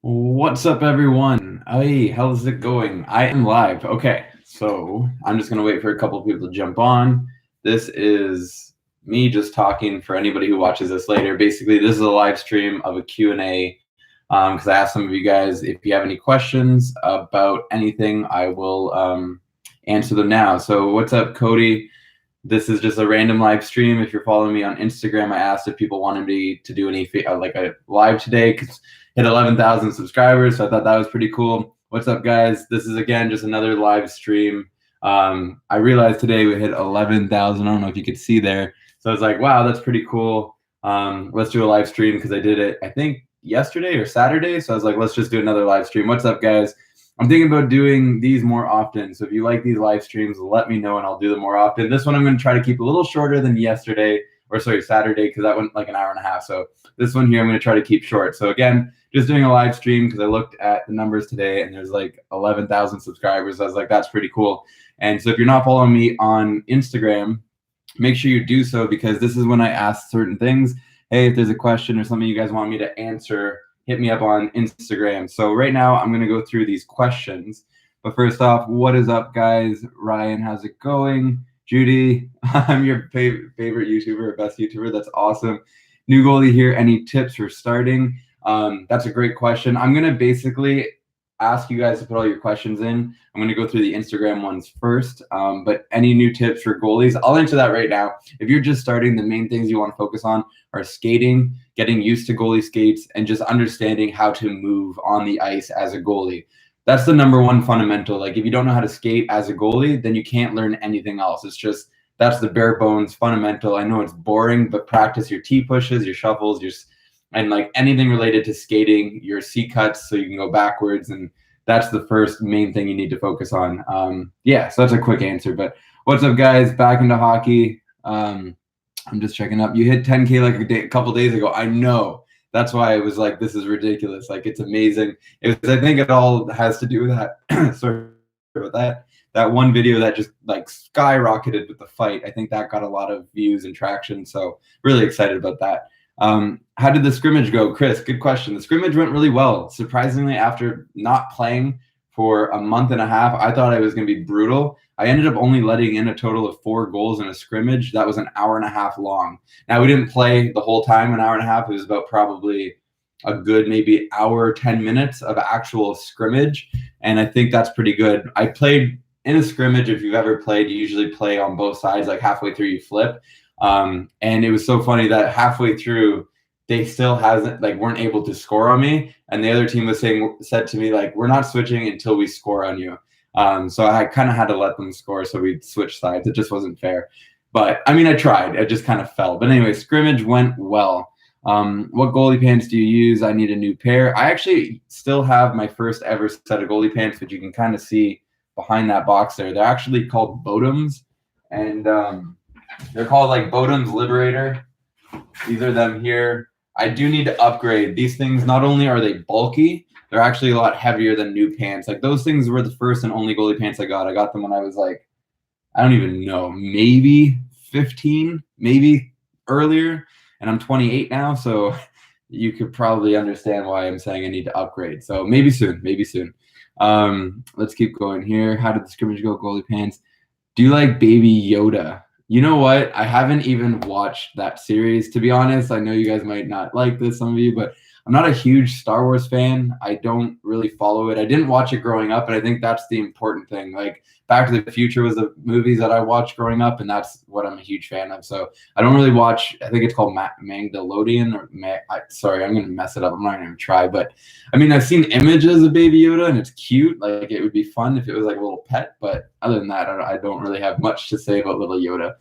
What's up, everyone? Hey, how's it going? I am live. Okay, so I'm just gonna wait for a couple of people to jump on. This is me just talking for anybody who watches this later. Basically, this is a live stream of a Q&A because I asked some of you guys if you have any questions about anything, I will answer them now. So what's up, Cody? This is just a random live stream. If you're following me on Instagram, I asked if people wanted me to do any like a live today because hit 11,000 subscribers. So I thought that was pretty cool. What's up, guys? This is again just another live stream. I realized today we hit 11,000. I don't know if you could see there. So I was like, wow, that's pretty cool. Let's do a live stream because I did it, I think, yesterday or Saturday. So I was like, let's just do another live stream. What's up, guys? I'm thinking about doing these more often. So if you like these live streams, let me know and I'll do them more often. This one I'm going to try to keep a little shorter than yesterday, or sorry, Saturday, because that went like an hour and a half. So this one here I'm going to try to keep short. So again, just doing a live stream because I looked at the numbers today and there's like 11,000 subscribers. So I was like, that's pretty cool. And so if you're not following me on Instagram, make sure you do so because this is when I ask certain things. Hey, if there's a question or something you guys want me to answer, hit me up on Instagram. So right now I'm going to go through these questions. But first off, what is up, guys? Ryan, how's it going? Judy, I'm your favorite YouTuber, best YouTuber. That's awesome. New goalie here. Any tips for starting? That's a great question. I'm going to basically ask you guys to put all your questions in. I'm going to go through the Instagram ones first. But any new tips for goalies, I'll answer that right now. If you're just starting, the main things you want to focus on are skating, getting used to goalie skates, and just understanding how to move on the ice as a goalie. That's the number one fundamental. Like if you don't know how to skate as a goalie, then you can't learn anything else. It's just, that's the bare bones fundamental. I know it's boring, but practice your T-pushes, your shuffles, and like anything related to skating, your C-cuts so you can go backwards. And that's the first main thing you need to focus on. Yeah, so that's a quick answer. But what's up, guys? Back into hockey. I'm just checking up. You hit 10K like a couple days ago. I know. That's why I was like, this is ridiculous. Like, it's amazing. I think it all has to do with that. Sorry about that. That one video that just like skyrocketed with the fight. I think that got a lot of views and traction. So really excited about that. How did the scrimmage go? Chris, good question. The scrimmage went really well. Surprisingly, after not playing for a month and a half, I thought it was going to be brutal. I ended up only letting in a total of 4 goals in a scrimmage. That was an hour and a half long. Now, we didn't play the whole time, an hour and a half. It was about probably a good maybe hour, 10 minutes of actual scrimmage. And I think that's pretty good. I played in a scrimmage. If you've ever played, you usually play on both sides, like halfway through you flip. And it was so funny that halfway through, they still weren't able to score on me. And the other team said to me, like, we're not switching until we score on you. So I kind of had to let them score. So we switched sides. It just wasn't fair. But I mean, I tried. It just kind of fell. But anyway, scrimmage went well. What goalie pants do you use? I need a new pair. I actually still have my first ever set of goalie pants, which you can kind of see behind that box there. They're actually called Bottoms. And they're called like Bottoms Liberator. These are them here. I do need to upgrade. These things, not only are they bulky, they're actually a lot heavier than new pants. Like those things were the first and only goalie pants I got. I got them when I was like, I don't even know, maybe 15, maybe earlier. And I'm 28 now. So you could probably understand why I'm saying I need to upgrade. So maybe soon, maybe soon. Let's keep going here. How did the scrimmage go, goalie pants? Do you like Baby Yoda? You know what? I haven't even watched that series, to be honest. I know you guys might not like this, some of you, but I'm not a huge Star Wars fan. I don't really follow it. I didn't watch it growing up, and I think that's the important thing. Like, Back to the Future was the movies that I watched growing up, and that's what I'm a huge fan of. So I don't really watch, I think it's called Mandalorian, or sorry, I'm going to mess it up. I'm not going to try, but I mean, I've seen images of Baby Yoda, and it's cute. Like, it would be fun if it was like a little pet, but other than that, I don't really have much to say about little Yoda.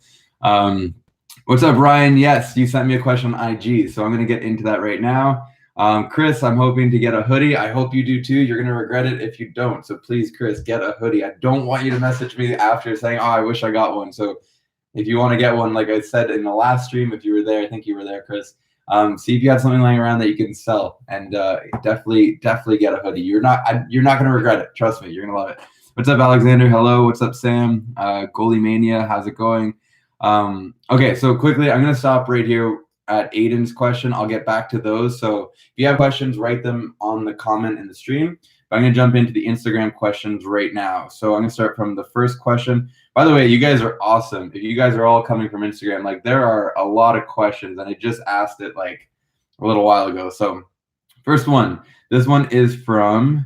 What's up, Ryan? Yes, you sent me a question on IG, so I'm going to get into that right now. Chris, I'm hoping to get a hoodie. I hope you do too. You're going to regret it if you don't. So please, Chris, get a hoodie. I don't want you to message me after saying, oh, I wish I got one. So if you want to get one, like I said in the last stream, if you were there, I think you were there, Chris. See if you have something lying around that you can sell, and definitely get a hoodie. You're not going to regret it. Trust me, you're going to love it. What's up, Alexander? Hello. What's up, Sam? Goalie Mania, how's it going? Okay, so quickly, I'm going to stop right here. at Aiden's question. I'll get back to those. So if you have questions, write them on the comment in the stream. But I'm going to jump into the Instagram questions right now. So I'm going to start from the first question. By the way, you guys are awesome. If you guys are all coming from Instagram, like there are a lot of questions, and I just asked it like a little while ago. So first one, this one is from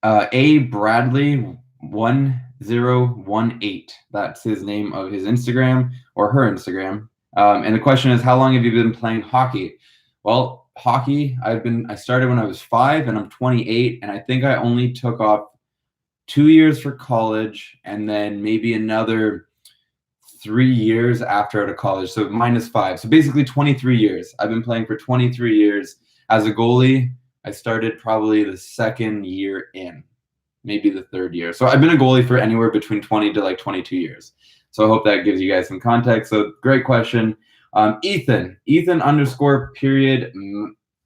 A Bradley 1018. That's his name of his Instagram or her Instagram. And the question is, how long have you been playing hockey? Well, hockey, I started when I was 5 and I'm 28, and I think I only took off 2 years for college and then maybe another 3 years after out of college. So -5. So basically 23 years. I've been playing for 23 years. As a goalie, I started probably the second year in, maybe the third year. So I've been a goalie for anywhere between 20 to like 22 years. So I hope that gives you guys some context. So great question. Ethan _ period,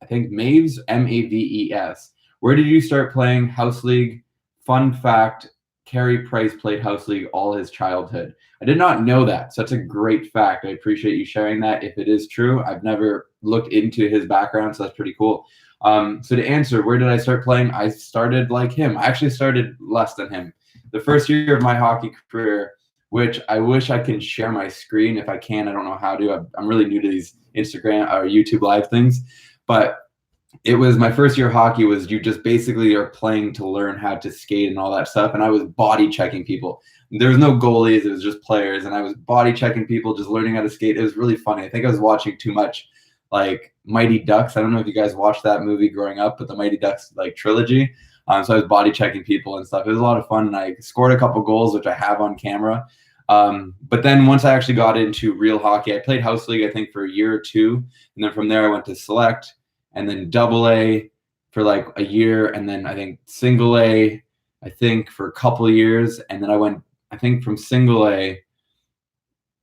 I think Maves, Maves. Where did you start playing house league? Fun fact, Carey Price played house league all his childhood. I did not know that. So that's a great fact. I appreciate you sharing that. If it is true, I've never looked into his background, so that's pretty cool. So to answer, where did I start playing? I started like him. I actually started less than him. The first year of my hockey career, which I wish I can share my screen. If I can, I don't know how to. I'm really new to these Instagram or YouTube live things, but it was my first year of hockey. Was you just basically are playing to learn how to skate and all that stuff, and I was body checking people. There was no goalies, it was just players, and I was body checking people, just learning how to skate. It was really funny. I think I was watching too much like Mighty Ducks. I don't know if you guys watched that movie growing up, but the Mighty Ducks like trilogy. So I was body checking people and stuff. It was a lot of fun, and I scored a couple goals, which I have on camera. But then once I actually got into real hockey, I played house league, I think, for a year or two, and then from there I went to select, and then AA for like a year, and then I think single A, I think, for a couple of years, and then I went, I think, from single A.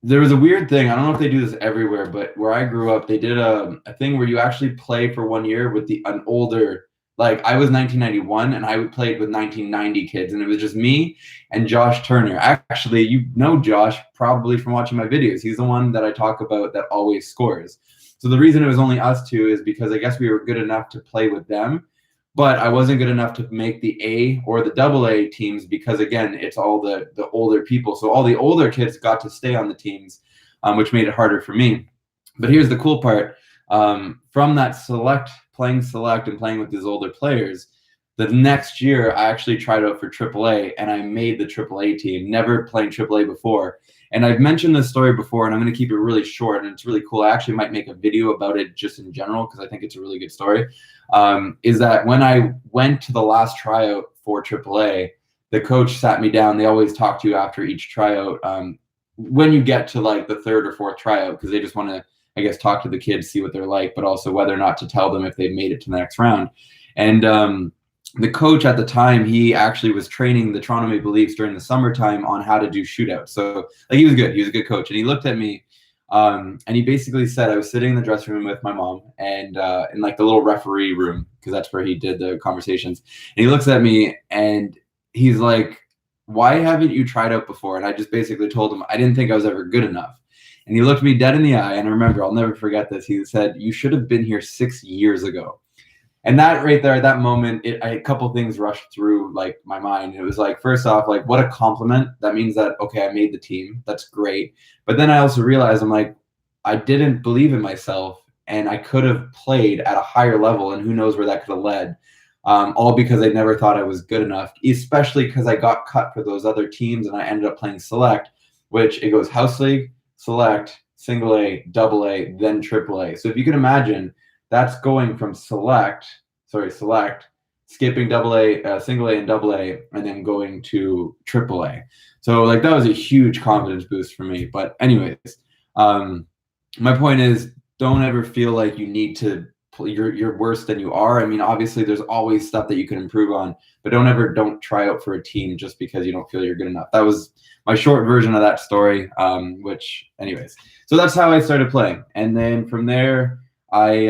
There was a weird thing. I don't know if they do this everywhere, but where I grew up, they did a thing where you actually play for 1 year with an older, like I was 1991 and I played with 1990 kids, and it was just me and Josh Turner. Actually, you know Josh probably from watching my videos. He's the one that I talk about that always scores. So the reason it was only us two is because I guess we were good enough to play with them, but I wasn't good enough to make the A or the AA teams because, again, it's all the older people. So all the older kids got to stay on the teams, which made it harder for me. But here's the cool part. From that playing select and playing with these older players, the next year I actually tried out for AAA, and I made the AAA team, never playing AAA before. And I've mentioned this story before, and I'm going to keep it really short, and it's really cool. I actually might make a video about it just in general because I think it's a really good story. Is that when I went to the last tryout for AAA, the coach sat me down. They always talk to you after each tryout when you get to like the third or fourth tryout, because they just want to, I guess, talk to the kids, see what they're like, but also whether or not to tell them if they've made it to the next round. And the coach at the time, he actually was training the Toronto Maple Leafs during the summertime on how to do shootouts. So like he was good. He was a good coach. And he looked at me and he basically said, I was sitting in the dressing room with my mom and in like the little referee room, because that's where he did the conversations. And he looks at me and he's like, why haven't you tried out before? And I just basically told him I didn't think I was ever good enough. And he looked me dead in the eye. And I remember, I'll never forget this. He said, you should have been here 6 years ago. And that right there, at that moment, a couple things rushed through like my mind. It was like, first off, like what a compliment. That means that, okay, I made the team. That's great. But then I also realized I'm like, I didn't believe in myself, and I could have played at a higher level, and who knows where that could have led. All because I never thought I was good enough, especially because I got cut for those other teams and I ended up playing select, which it goes house league, select, single A, AA, then AAA. So if you can imagine, that's going from select, skipping AA, single A and AA, and then going to AAA. So like that was a huge confidence boost for me. But anyways, my point is, don't ever feel like you need to you're worse than you are. I mean, obviously there's always stuff that you can improve on, but don't try out for a team just because you don't feel you're good enough. That was my short version of that story, which anyways, so that's how I started playing. And then from there, I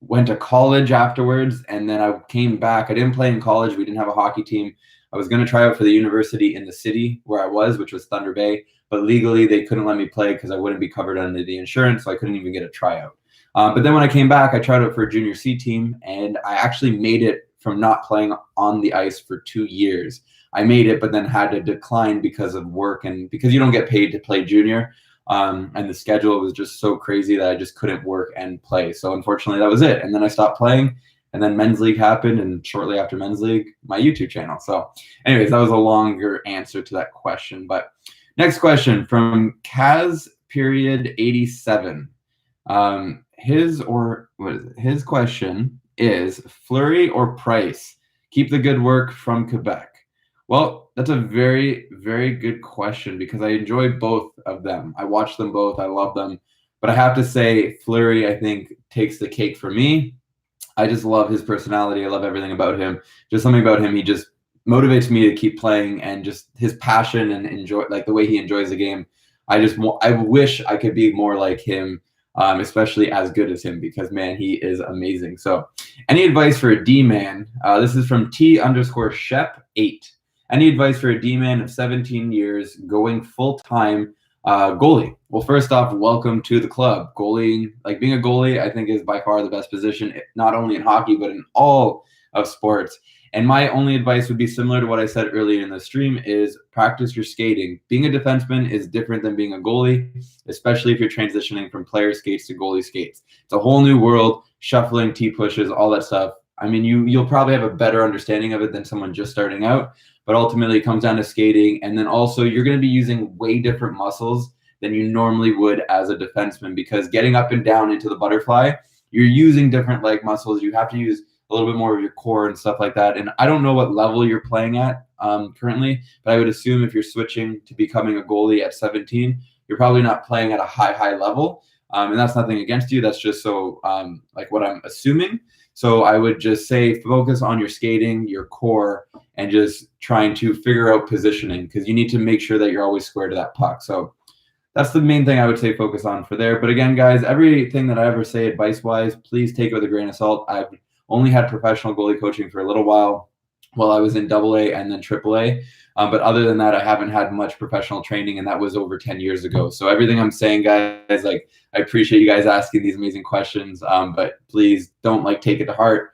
went to college afterwards, and then I came back. I didn't play in college. We didn't have a hockey team. I was going to try out for the university in the city where I was, which was Thunder Bay, but legally they couldn't let me play because I wouldn't be covered under the insurance, so I couldn't even get a tryout. But then when I came back, I tried out for a junior C team, and I actually made it from not playing on the ice for 2 years. I made it, but then had to decline because of work and because you don't get paid to play junior. And the schedule was just so crazy that I just couldn't work and play. So unfortunately, that was it. And then I stopped playing, and then men's league happened, and shortly after men's league, my YouTube channel. So anyways, that was a longer answer to that question. But next question from Kaz period 87. His question is Fleury or Price? Keep the good work from Quebec. Well, that's a very, very good question because I enjoy both of them. I watch them both. I love them. But I have to say Fleury, I think, takes the cake for me. I just love his personality. I love everything about him. Just something about him. He just motivates me to keep playing, and just his passion and enjoy, like the way he enjoys the game. I wish I could be more like him, especially as good as him, because man, he is amazing. So any advice for a D-man? This is from T_Shep8. Any advice for a D-man of 17 years going full-time goalie? Well, first off, welcome to the club. Goalie, like being a goalie, I think is by far the best position, not only in hockey, but in all of sports. And my only advice would be similar to what I said earlier in the stream, is practice your skating. Being a defenseman is different than being a goalie, especially if you're transitioning from player skates to goalie skates. It's a whole new world, shuffling, T-pushes, all that stuff. I mean, you'll probably have a better understanding of it than someone just starting out, but ultimately it comes down to skating. And then also you're going to be using way different muscles than you normally would as a defenseman, because getting up and down into the butterfly, you're using different leg muscles. You have to use a little bit more of your core and stuff like that. And I don't know what level you're playing at currently, but I would assume if you're switching to becoming a goalie at 17, you're probably not playing at a high level. And that's nothing against you. That's just so like what I'm assuming. So I would just say focus on your skating, your core, and just trying to figure out positioning, because you need to make sure that you're always square to that puck. So that's the main thing I would say focus on for there. But again, guys, everything that I ever say advice-wise, please take it with a grain of salt. I've only had professional goalie coaching for a little while I was in AA and then AAA. But other than that, I haven't had much professional training, and that was over 10 years ago. So everything I'm saying, guys, like, I appreciate you guys asking these amazing questions, but please don't take it to heart.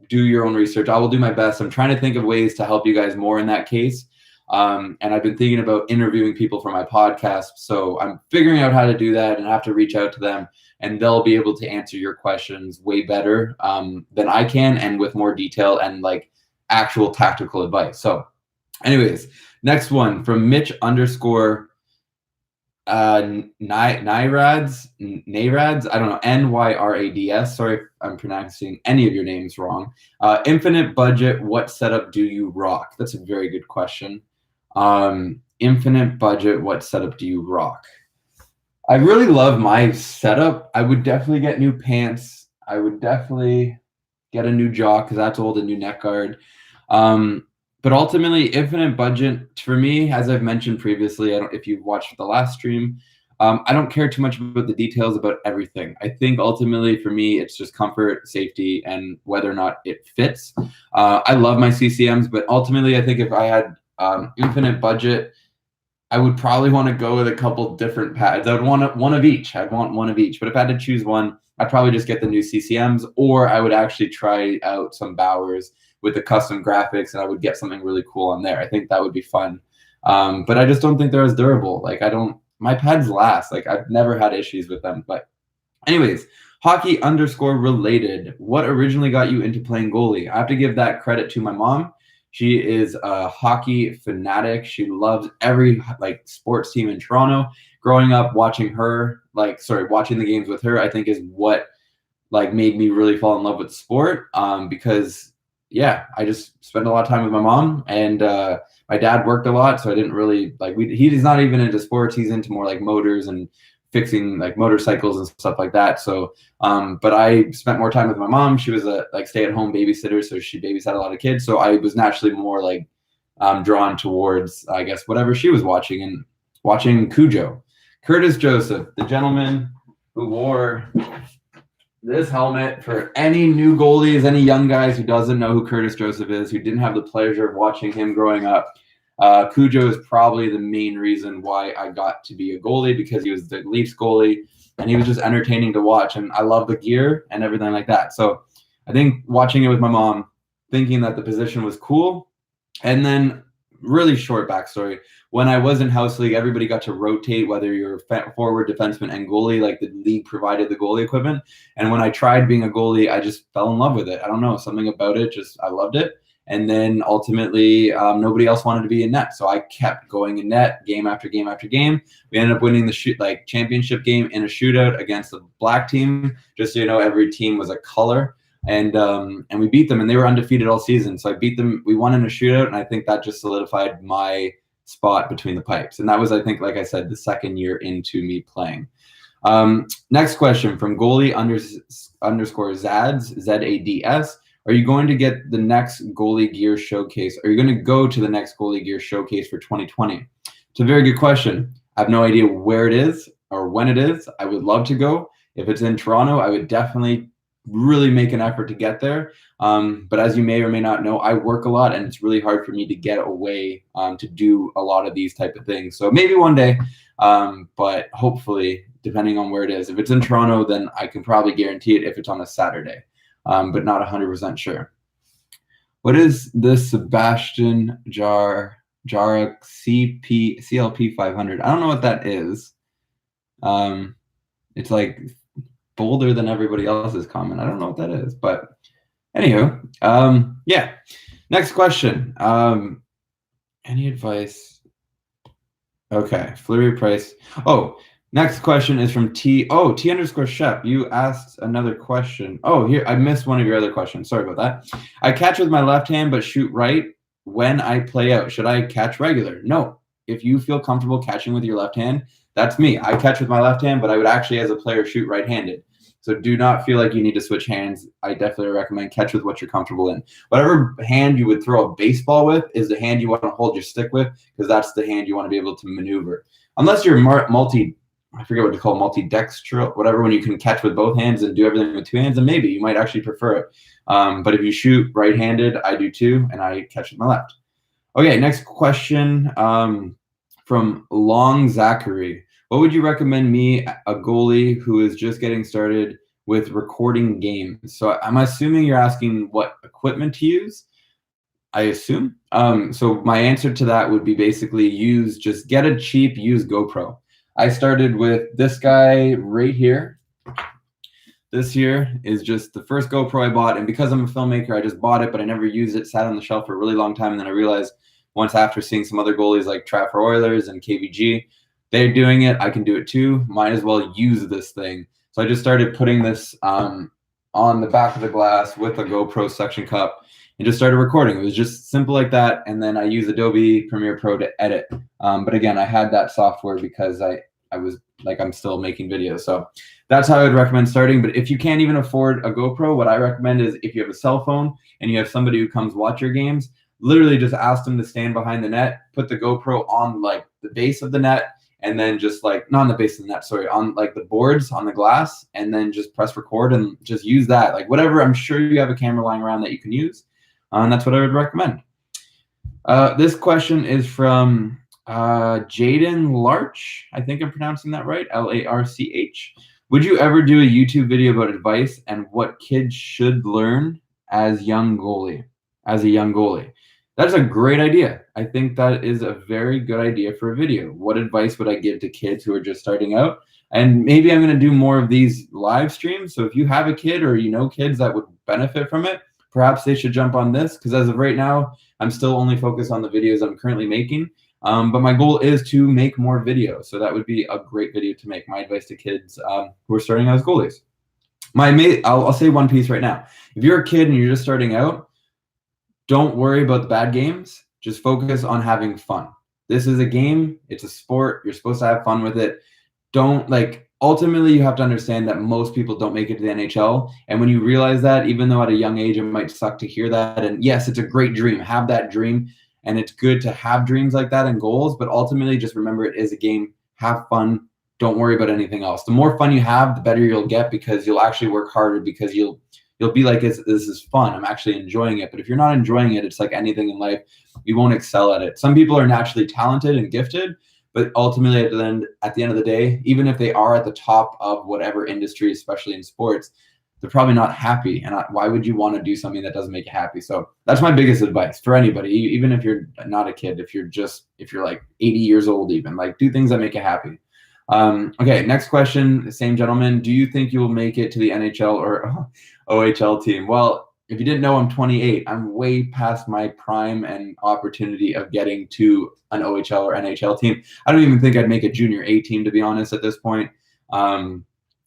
Do your own research. I will do my best. I'm trying to think of ways to help you guys more in that case. And I've been thinking about interviewing people for my podcast. So I'm figuring out how to do that, and I have to reach out to them, and they'll be able to answer your questions way better than I can, and with more detail and actual tactical advice. So anyways, next one from Mitch _ Nyrads, I don't know, Nyrads. Sorry if I'm pronouncing any of your names wrong. Infinite budget, what setup do you rock? That's a very good question. Infinite budget, what setup do you rock? I really love my setup. I would definitely get new pants. I would definitely get a new jock, because that's old, a new neck guard. But ultimately, infinite budget for me, as I've mentioned previously, if you've watched the last stream, I don't care too much about the details about everything. I think ultimately for me, it's just comfort, safety, and whether or not it fits. I love my CCMs, but ultimately, I think if I had infinite budget, I would probably want to go with a couple different pads. I would want one of each. I'd want one of each. But if I had to choose one, I'd probably just get the new CCMs, or I would actually try out some Bowers with the custom graphics, and I would get something really cool on there. I think that would be fun. But I just don't think they're as durable. My pads last. I've never had issues with them. But anyways, hockey _ related. What originally got you into playing goalie? I have to give that credit to my mom. She is a hockey fanatic. She loves every sports team in Toronto. Growing up watching watching the games with her, I think is what made me really fall in love with sport. Because yeah, I just spent a lot of time with my mom, and my dad worked a lot, so I didn't really he's not even into sports. He's into more motors and fixing motorcycles and stuff like that. So but I spent more time with my mom. She was a stay-at-home babysitter, so she babysat a lot of kids. So I was naturally more drawn towards, I guess, whatever she was watching, and watching Cujo. Curtis Joseph, the gentleman who wore this helmet. For any new goalies, any young guys who doesn't know who Curtis Joseph is, who didn't have the pleasure of watching him growing up, Cujo is probably the main reason why I got to be a goalie, because he was the Leafs goalie and he was just entertaining to watch. And I love the gear and everything like that. So I think watching it with my mom, thinking that the position was cool. And then really short backstory. When I was in house league, everybody got to rotate, whether you're forward, defenseman, and goalie. Like the league provided the goalie equipment. And when I tried being a goalie, I just fell in love with it. I don't know, something about it, just I loved it. And then ultimately, nobody else wanted to be in net, so I kept going in net game after game after game. We ended up winning the championship game in a shootout against the black team. Just so you know, every team was a color. And we beat them, and they were undefeated all season. So I beat them. We won in a shootout, and I think that just solidified my spot between the pipes. And that was, I think, like I said, the second year into me playing. Next question from goalie underscore Zads, Z-A-D-S. Are you going to get the next goalie gear showcase? Are you going to go to the next goalie gear showcase for 2020? It's a very good question. I have no idea where it is or when it is. I would love to go. If it's in Toronto, I would definitely really make an effort to get there. But as you may or may not know, I work a lot, and it's really hard for me to get away to do a lot of these type of things. So maybe one day, but hopefully, depending on where it is. If it's in Toronto, then I can probably guarantee it if it's on a Saturday, but not 100% sure. What is the Sebastian Jara CLP 500? I don't know what that is. It's like bolder than everybody else's comment. I don't know what that is, but anywho, yeah. Next question. Any advice? Okay, Fleury Price. Oh, next question is from T underscore Shep. You asked another question. Oh, here, I missed one of your other questions. Sorry about that. I catch with my left hand, but shoot right when I play out. Should I catch regular? No. If you feel comfortable catching with your left hand, that's me. I catch with my left hand, but I would actually, as a player, shoot right-handed. So do not feel like you need to switch hands. I definitely recommend catch with what you're comfortable in. Whatever hand you would throw a baseball with is the hand you want to hold your stick with, because that's the hand you want to be able to maneuver. Unless you're I forget what to call multi-dextral, whatever, when you can catch with both hands and do everything with two hands, and maybe you might actually prefer it. But if you shoot right-handed, I do too, and I catch with my left. Okay, next question from Long Zachary. What would you recommend me, a goalie who is just getting started with recording games? So I'm assuming you're asking what equipment to use, I assume. So my answer to that would be basically just get a cheap used GoPro. I started with this guy right here. This here is just the first GoPro I bought, and because I'm a filmmaker, I just bought it, but I never used it. Sat on the shelf for a really long time, and then I realized once after seeing some other goalies like Trafford Oilers and KVG, they're doing it, I can do it too. Might as well use this thing. So I just started putting this on the back of the glass with a GoPro suction cup and just started recording. It was just simple like that, and then I use Adobe Premiere Pro to edit. But again, I had that software because I was like, I'm still making videos. So that's how I would recommend starting. But if you can't even afford a GoPro, what I recommend is if you have a cell phone and you have somebody who comes watch your games, literally just ask them to stand behind the net, put the GoPro on like the base of the net, and then just like, not on the base of the net, sorry, on like the boards on the glass, and then just press record and just use that. Like whatever, I'm sure you have a camera lying around that you can use. And that's what I would recommend. This question is from Jaden Larch. I think I'm pronouncing that right, Larch. Would you ever do a YouTube video about advice and what kids should learn as a young goalie? That's a great idea. I think that is a very good idea for a video. What advice would I give to kids who are just starting out? And maybe I'm going to do more of these live streams. So if you have a kid or you know kids that would benefit from it, perhaps they should jump on this, because as of right now, I'm still only focused on the videos I'm currently making. But my goal is to make more videos. So that would be a great video to make. My advice to kids who are starting out as goalies. I'll say one piece right now. If you're a kid and you're just starting out, don't worry about the bad games. Just focus on having fun. This is a game. It's a sport. You're supposed to have fun with it. Ultimately, you have to understand that most people don't make it to the NHL. And when you realize that, even though at a young age, it might suck to hear that. And yes, it's a great dream. Have that dream. And it's good to have dreams like that and goals. But ultimately, just remember it is a game. Have fun. Don't worry about anything else. The more fun you have, the better you'll get, because you'll actually work harder, because you'll You'll be like, this is fun. I'm actually enjoying it. But if you're not enjoying it, it's like anything in life, you won't excel at it. Some people are naturally talented and gifted, but ultimately at the end of the day, even if they are at the top of whatever industry, especially in sports, they're probably not happy. And why would you want to do something that doesn't make you happy? So that's my biggest advice for anybody, even if you're not a kid, if you're like 80 years old, even, like, do things that make you happy. Okay, next question, the same gentleman. Do you think you will make it to the NHL or OHL team? Well, if you didn't know, I'm 28. I'm way past my prime and opportunity of getting to an OHL or NHL team. I don't even think I'd make a junior A team, to be honest, at this point.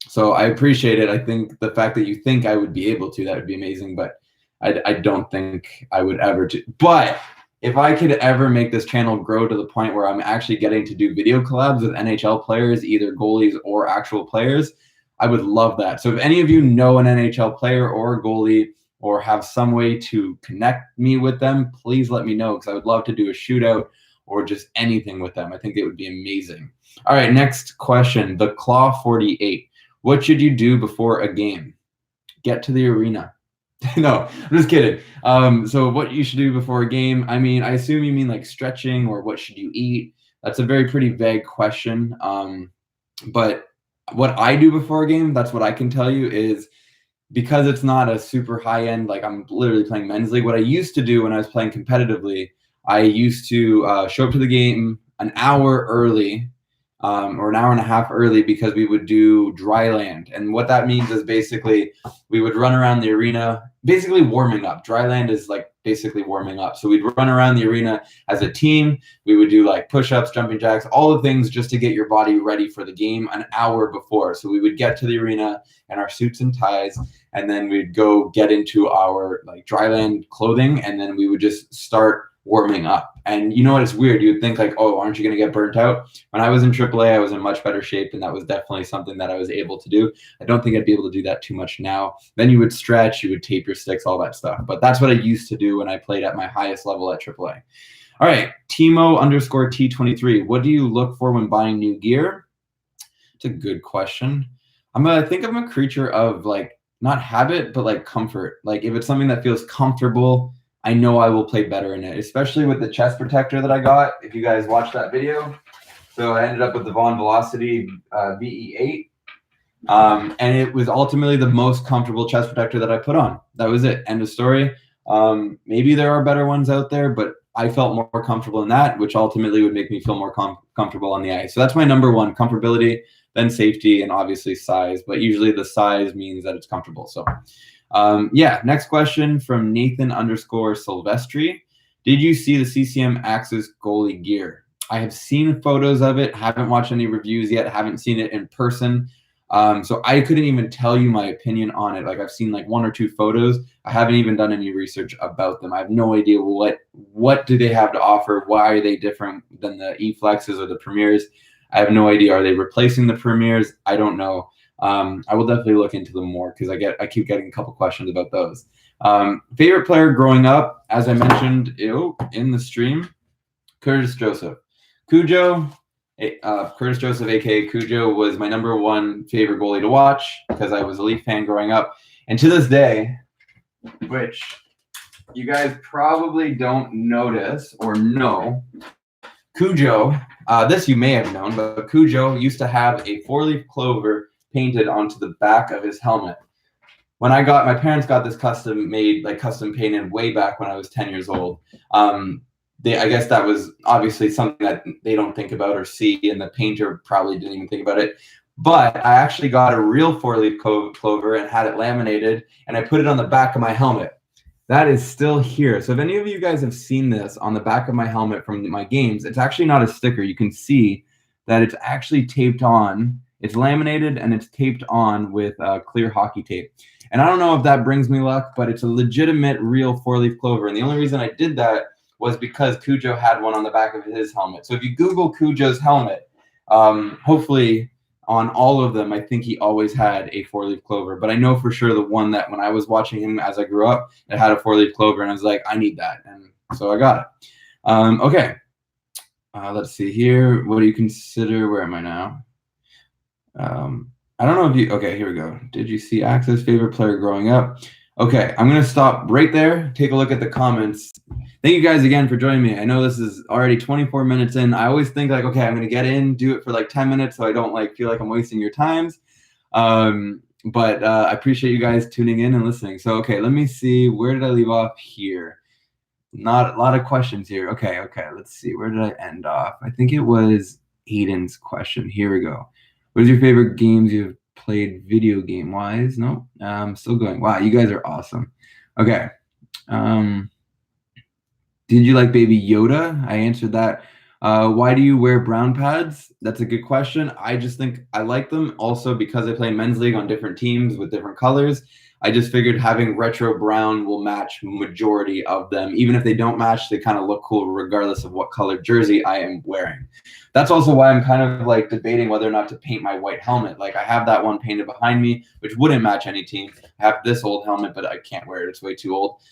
So I appreciate it. I think the fact that you think I would be able to, that would be amazing, but I don't think I would ever do. But if I could ever make this channel grow to the point where I'm actually getting to do video collabs with NHL players, either goalies or actual players, I would love that. So if any of you know an NHL player or a goalie or have some way to connect me with them, please let me know, because I would love to do a shootout or just anything with them. I think it would be amazing. All right, next question. The Claw 48. What should you do before a game? Get to the arena. No, I'm just kidding. So what you should do before a game, I mean, I assume you mean like stretching or what should you eat? That's a very pretty vague question. But what I do before a game, that's what I can tell you, is because it's not a super high end, like I'm literally playing men's league. What I used to do when I was playing competitively, I used to show up to the game an hour early, or an hour and a half early, because we would do dry land. And what that means is basically we would run around the arena, basically warming up. Dry land is like basically warming up. So we'd run around the arena as a team. We would do like push-ups, jumping jacks, all the things just to get your body ready for the game an hour before. So we would get to the arena in our suits and ties, and then we'd go get into our like dry land clothing, and then we would just start warming up. And you know what? It's weird. You'd think like, oh, aren't you going to get burnt out? When I was in AAA, I was in much better shape, and that was definitely something that I was able to do. I don't think I'd be able to do that too much now. Then you would stretch, you would tape your sticks, all that stuff. But that's what I used to do when I played at my highest level at AAA. All right, Timo_T23. What do you look for when buying new gear? It's a good question. I think I'm a creature of like, not habit, but like comfort. Like if it's something that feels comfortable, I know I will play better in it, especially with the chest protector that I got. If you guys watched that video. So I ended up with the Vaughn Velocity VE8. And it was ultimately the most comfortable chest protector that I put on. That was it. End of story. Maybe there are better ones out there, but I felt more comfortable in that, which ultimately would make me feel more comfortable on the ice. So that's my number one: comfortability, then safety, and obviously size. But usually the size means that it's comfortable. So yeah, next question from Nathan_Silvestri. Did you see the CCM Axis goalie gear? I have seen photos of it, haven't watched any reviews yet, haven't seen it in person. So I couldn't even tell you my opinion on it. Like I've seen like one or two photos. I haven't even done any research about them. I have no idea what do they have to offer? Why are they different than the E-Flexes or the Premiers? I have no idea. Are they replacing the Premiers? I don't know. I will definitely look into them more, because I keep getting a couple questions about those. Favorite player growing up, as I mentioned in the stream, Curtis Joseph. Cujo, Curtis Joseph, aka Cujo, was my number one favorite goalie to watch because I was a Leaf fan growing up. And to this day, which you guys probably don't notice or know, Cujo, this you may have known, but Cujo used to have a 4-leaf clover painted onto the back of his helmet. When my parents got this custom made, like custom painted way back when I was 10 years old. I guess that was obviously something that they don't think about or see, and the painter probably didn't even think about it. But I actually got a real 4-leaf clover and had it laminated, and I put it on the back of my helmet. That is still here. So if any of you guys have seen this on the back of my helmet from my games, it's actually not a sticker. You can see that it's actually taped on. It's laminated and it's taped on with clear hockey tape. And I don't know if that brings me luck, but it's a legitimate real 4-leaf clover. And the only reason I did that was because Cujo had one on the back of his helmet. So if you Google Cujo's helmet, hopefully on all of them, I think he always had a 4-leaf clover. But I know for sure the one that when I was watching him as I grew up, it had a 4-leaf clover, and I was like, I need that. And so I got it. Okay. Let's see here. What do you consider? Where am I now? I don't know if you, okay, here we go. Did you see Axis favorite player growing up? Okay, I'm going to stop right there, take a look at the comments. Thank you guys again for joining me. I know this is already 24 minutes in. I always think like, okay, I'm going to get in, do it for like 10 minutes so I don't like feel like I'm wasting your times. But I appreciate you guys tuning in and listening. So, okay, let me see. Where did I leave off here? Not a lot of questions here. Okay, let's see. Where did I end off? I think it was Aiden's question. Here we go. What is your favorite games you've played video game wise? No, still going. Wow, you guys are awesome. Okay. Did you like Baby Yoda? I answered that. Why do you wear brown pads? That's a good question. I just think I like them also because I play men's league on different teams with different colors. I just figured having retro brown will match majority of them. Even if they don't match, they kind of look cool regardless of what color jersey I am wearing. That's also why I'm kind of like debating whether or not to paint my white helmet. Like I have that one painted behind me, which wouldn't match any team. I have this old helmet, but I can't wear it. It's way too old.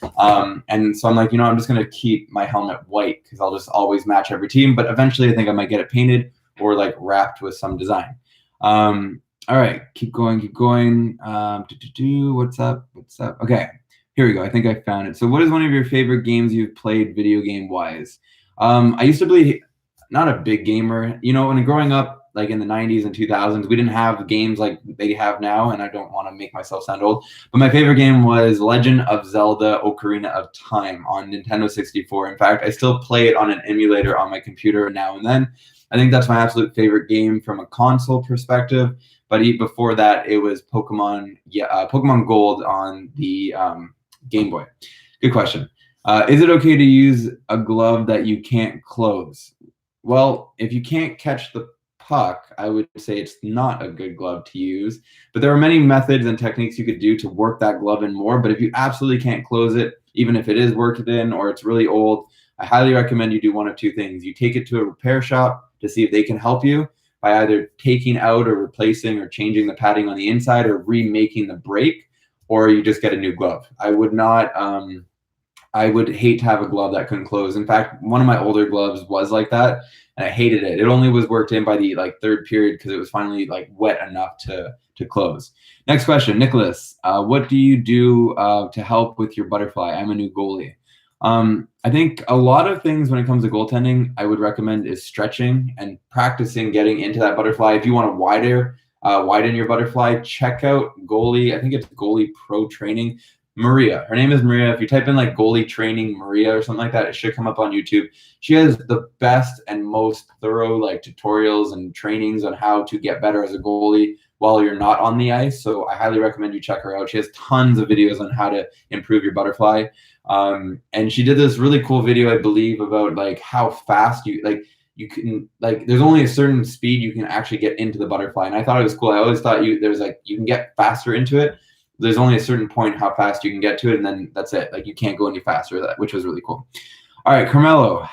And so I'm like, I'm just going to keep my helmet white because I'll just always match every team. But eventually I think I might get it painted or like wrapped with some design. All right, keep going. What's up? Okay, here we go. I think I found it. So what is one of your favorite games you've played video game wise? I used to be not a big gamer. When growing up, like in the 90s and 2000s, we didn't have games like they have now, and I don't want to make myself sound old, but my favorite game was Legend of Zelda Ocarina of Time on Nintendo 64. In fact, I still play it on an emulator on my computer now and then. I think that's my absolute favorite game from a console perspective. But before that, it was Pokemon Gold on the Game Boy. Good question. Is it okay to use a glove that you can't close? Well, if you can't catch the puck, I would say it's not a good glove to use. But there are many methods and techniques you could do to work that glove in more. But if you absolutely can't close it, even if it is worked in or it's really old, I highly recommend you do one of two things. You take it to a repair shop to see if they can help you by either taking out or replacing or changing the padding on the inside or remaking the break, or you just get a new glove. I would not, I would hate to have a glove that couldn't close. In fact, one of my older gloves was like that, and I hated it. It only was worked in by the third period because it was finally wet enough to close. Next question, Nicholas. What do you do to help with your butterfly? I'm a new goalie. I think a lot of things when it comes to goaltending, I would recommend is stretching and practicing getting into that butterfly. If you want to widen your butterfly, check out goalie. I think it's Goalie Pro Training. Maria. Her name is Maria. If you type in goalie training Maria or something like that, it should come up on YouTube. She has the best and most thorough tutorials and trainings on how to get better as a goalie while you're not on the ice. So I highly recommend you check her out. She has tons of videos on how to improve your butterfly. And she did this really cool video, I believe, about how fast you can there's only a certain speed you can actually get into the butterfly. And I thought it was cool. I always thought you can get faster into it. There's only a certain point how fast you can get to it, and then that's it. You can't go any faster, which was really cool. All right, Carmelo,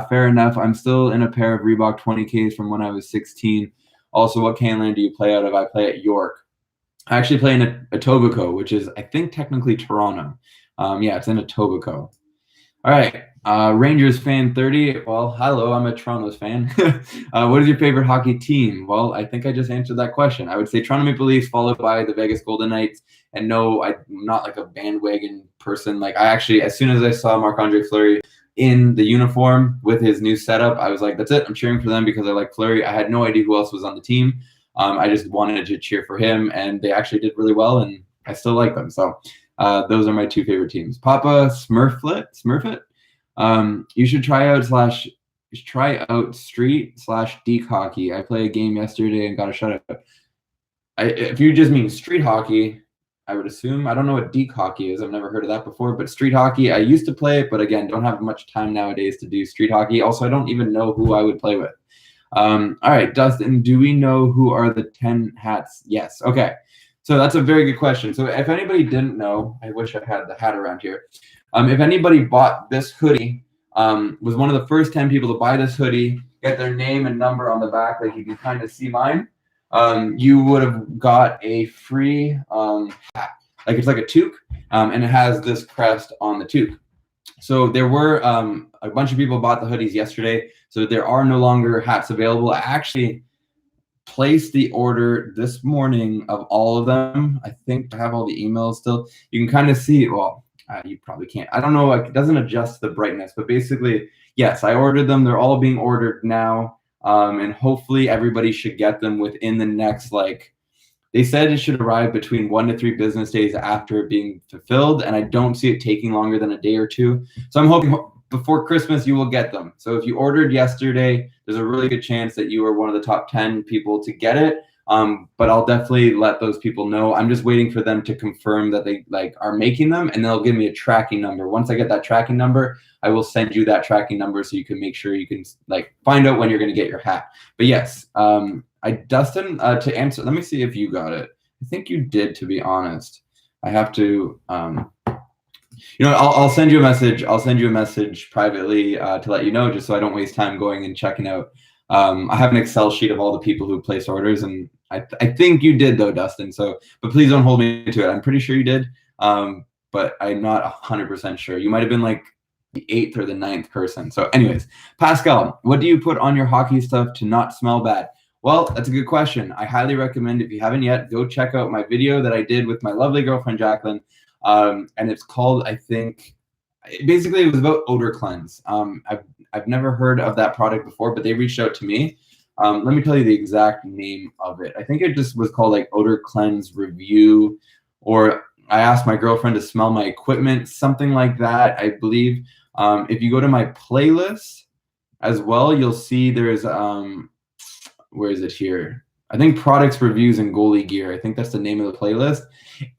fair enough. I'm still in a pair of Reebok 20Ks from when I was 16. Also, what Canland do you play out of? I play at York. I actually play in Etobicoke, which is, I think, technically Toronto. Yeah, it's in Etobicoke. All right, Rangers fan 30. Well, hello, I'm a Toronto's fan. What is your favorite hockey team? Well, I think I just answered that question. I would say Toronto Maple Leafs, followed by the Vegas Golden Knights. And no, I'm not a bandwagon person. I actually, as soon as I saw Marc-Andre Fleury in the uniform with his new setup, I was like, that's it. I'm cheering for them because I like Fleury. I had no idea who else was on the team. I just wanted to cheer for him, and they actually did really well, and I still like them. So those are my two favorite teams. Papa Smurfit. You should try out street/deek hockey. I played a game yesterday and got a shutout. If you just mean street hockey, I would assume. I don't know what deek hockey is. I've never heard of that before. But street hockey, I used to play it, but again, don't have much time nowadays to do street hockey. Also, I don't even know who I would play with. All right, Dustin, do we know who are the 10 hats? Yes. Okay. So that's a very good question. So if anybody didn't know, I wish I had the hat around here. If anybody bought this hoodie, was one of the first 10 people to buy this hoodie, get their name and number on the back, like you can kind of see mine, you would have got a free hat. It's like a toque, and it has this crest on the toque. So there were a bunch of people bought the hoodies yesterday, so there are no longer hats available. Actually, placed the order this morning of all of them. I think I have all the emails still. You can kind of see, well, you probably can't. I don't know, like, it doesn't adjust the brightness, but basically, yes, I ordered them. They're all being ordered now. And hopefully everybody should get them within the next, like, they said it should arrive between 1 to 3 business days after it being fulfilled, and I don't see it taking longer than a day or two. So I'm hoping before Christmas you will get them. So if you ordered yesterday, there's a really good chance that you are one of the top 10 people to get it. But I'll definitely let those people know. I'm just waiting for them to confirm that they like are making them, and they'll give me a tracking number. Once I get that tracking number, I will send you that tracking number so you can make sure you can like find out when you're going to get your hat. But yes, Dustin, to answer, let me see if you got it. I think you did, to be honest. I have to, I'll send you a message. I'll send you a message privately to let you know, just so I don't waste time going and checking out. I have an Excel sheet of all the people who placed orders, and I think you did though, Dustin. So, but please don't hold me to it. I'm pretty sure you did, but I'm not 100% sure. You might have been like the 8th or the 9th person. So anyways, Pascal, what do you put on your hockey stuff to not smell bad? Well, that's a good question. I highly recommend, if you haven't yet, go check out my video that I did with my lovely girlfriend, Jacqueline. And it's called, I think, basically it was about odor cleanse. I've never heard of that product before, but they reached out to me. Let me tell you the exact name of it. I think it just was called like Odor Cleanse Review, or I asked my girlfriend to smell my equipment, something like that, I believe. If you go to my playlist as well, you'll see there's, where is it here? I think products, reviews, and goalie gear. I think that's the name of the playlist.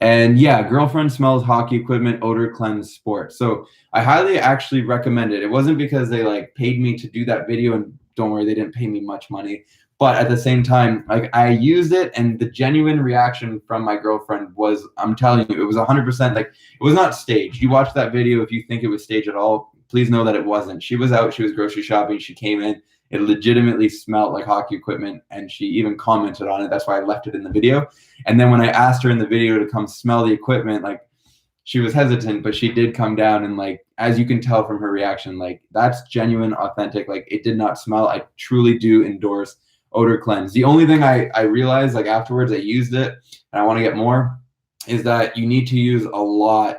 And yeah, girlfriend smells hockey equipment, odor cleanse sport. So I highly actually recommend it. It wasn't because they like paid me to do that video, and don't worry, they didn't pay me much money. But at the same time, like I used it, and the genuine reaction from my girlfriend was, I'm telling you, it was 100%. Like, it was not staged. You watch that video, if you think it was staged at all, please know that it wasn't. She was out, she was grocery shopping, she came in. It legitimately smelled like hockey equipment, and she even commented on it. That's why I left it in the video. And then when I asked her in the video to come smell the equipment, like, she was hesitant, but she did come down, and like, as you can tell from her reaction, like, that's genuine, authentic. Like, it did not smell. I truly do endorse odor cleanse. The only thing I realized, like, afterwards I used it and I want to get more, is that you need to use a lot.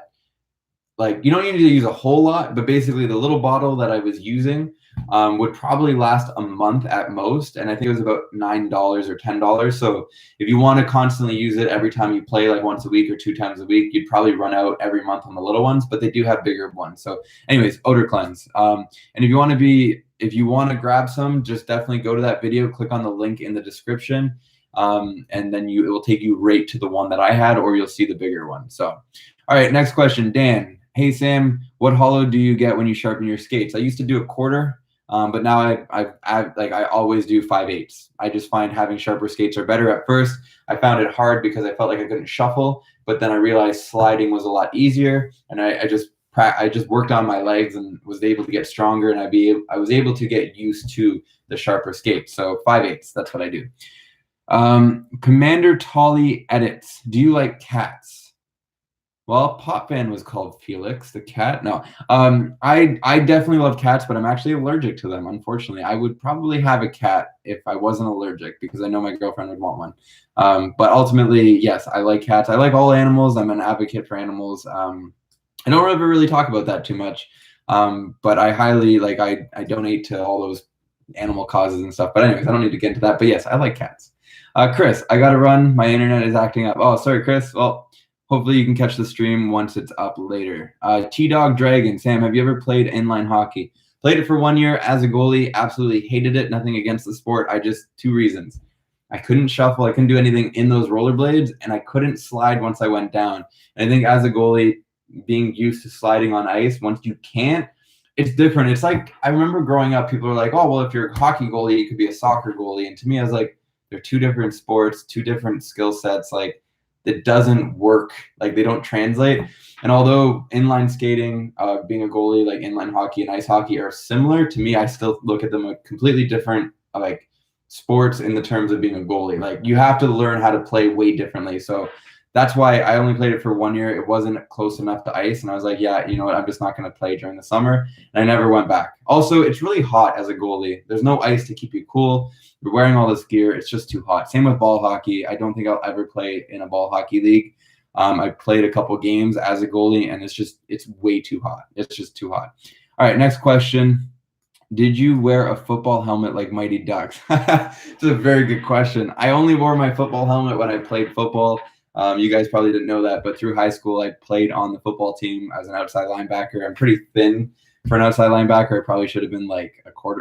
Like, you don't need to use a whole lot, but basically the little bottle that I was using would probably last a month at most, and I think it was about $9 or $10. So if you want to constantly use it every time you play, like once a week or 2 times a week, you'd probably run out every month on the little ones, but they do have bigger ones. So anyways, odor cleanse. And if you want to grab some, just definitely go to that video, click on the link in the description, and then it will take you right to the one that I had, or you'll see the bigger one. So all right, next question, Dan. Hey Sam, what hollow do you get when you sharpen your skates? I used to do a quarter, but now I always do 5/8. I just find having sharper skates are better. At first, I found it hard because I felt like I couldn't shuffle, but then I realized sliding was a lot easier, and I just worked on my legs and was able to get stronger, and I was able to get used to the sharper skates. So 5/8, that's what I do. Commander Tolly edits. Do you like cats? Well, Pop Fan was called Felix the cat. No, I definitely love cats, but I'm actually allergic to them. Unfortunately, I would probably have a cat if I wasn't allergic, because I know my girlfriend would want one. But ultimately, yes, I like cats. I like all animals. I'm an advocate for animals. I don't ever really talk about that too much, but I highly like. I donate to all those animal causes and stuff. But anyways, I don't need to get into that. But yes, I like cats. Chris, I gotta run. My internet is acting up. Oh, sorry, Chris. Well, hopefully you can catch the stream once it's up later. T-Dog Dragon, Sam, have you ever played inline hockey? Played it for 1 year as a goalie, absolutely hated it, nothing against the sport. 2 reasons. I couldn't shuffle, I couldn't do anything in those rollerblades, and I couldn't slide once I went down. And I think as a goalie, being used to sliding on ice, once you can't, it's different. It's like, I remember growing up, people were like, oh, well, if you're a hockey goalie, you could be a soccer goalie. And to me, I was like, they're 2 different sports, 2 different skill sets. Like, it doesn't work, like they don't translate. And although inline skating, being a goalie, like inline hockey and ice hockey are similar, to me, I still look at them like completely different, like sports in the terms of being a goalie. Like, you have to learn how to play way differently. So that's why I only played it for 1 year. It wasn't close enough to ice. And I was like, yeah, you know what? I'm just not going to play during the summer. And I never went back. Also, it's really hot as a goalie. There's no ice to keep you cool. You're wearing all this gear. It's just too hot. Same with ball hockey. I don't think I'll ever play in a ball hockey league. I played a couple games as a goalie, and it's way too hot. It's just too hot. All right, next question. Did you wear a football helmet like Mighty Ducks? It's a very good question. I only wore my football helmet when I played football. You guys probably didn't know that, but through high school, I played on the football team as an outside linebacker. I'm pretty thin for an outside linebacker. I probably should have been like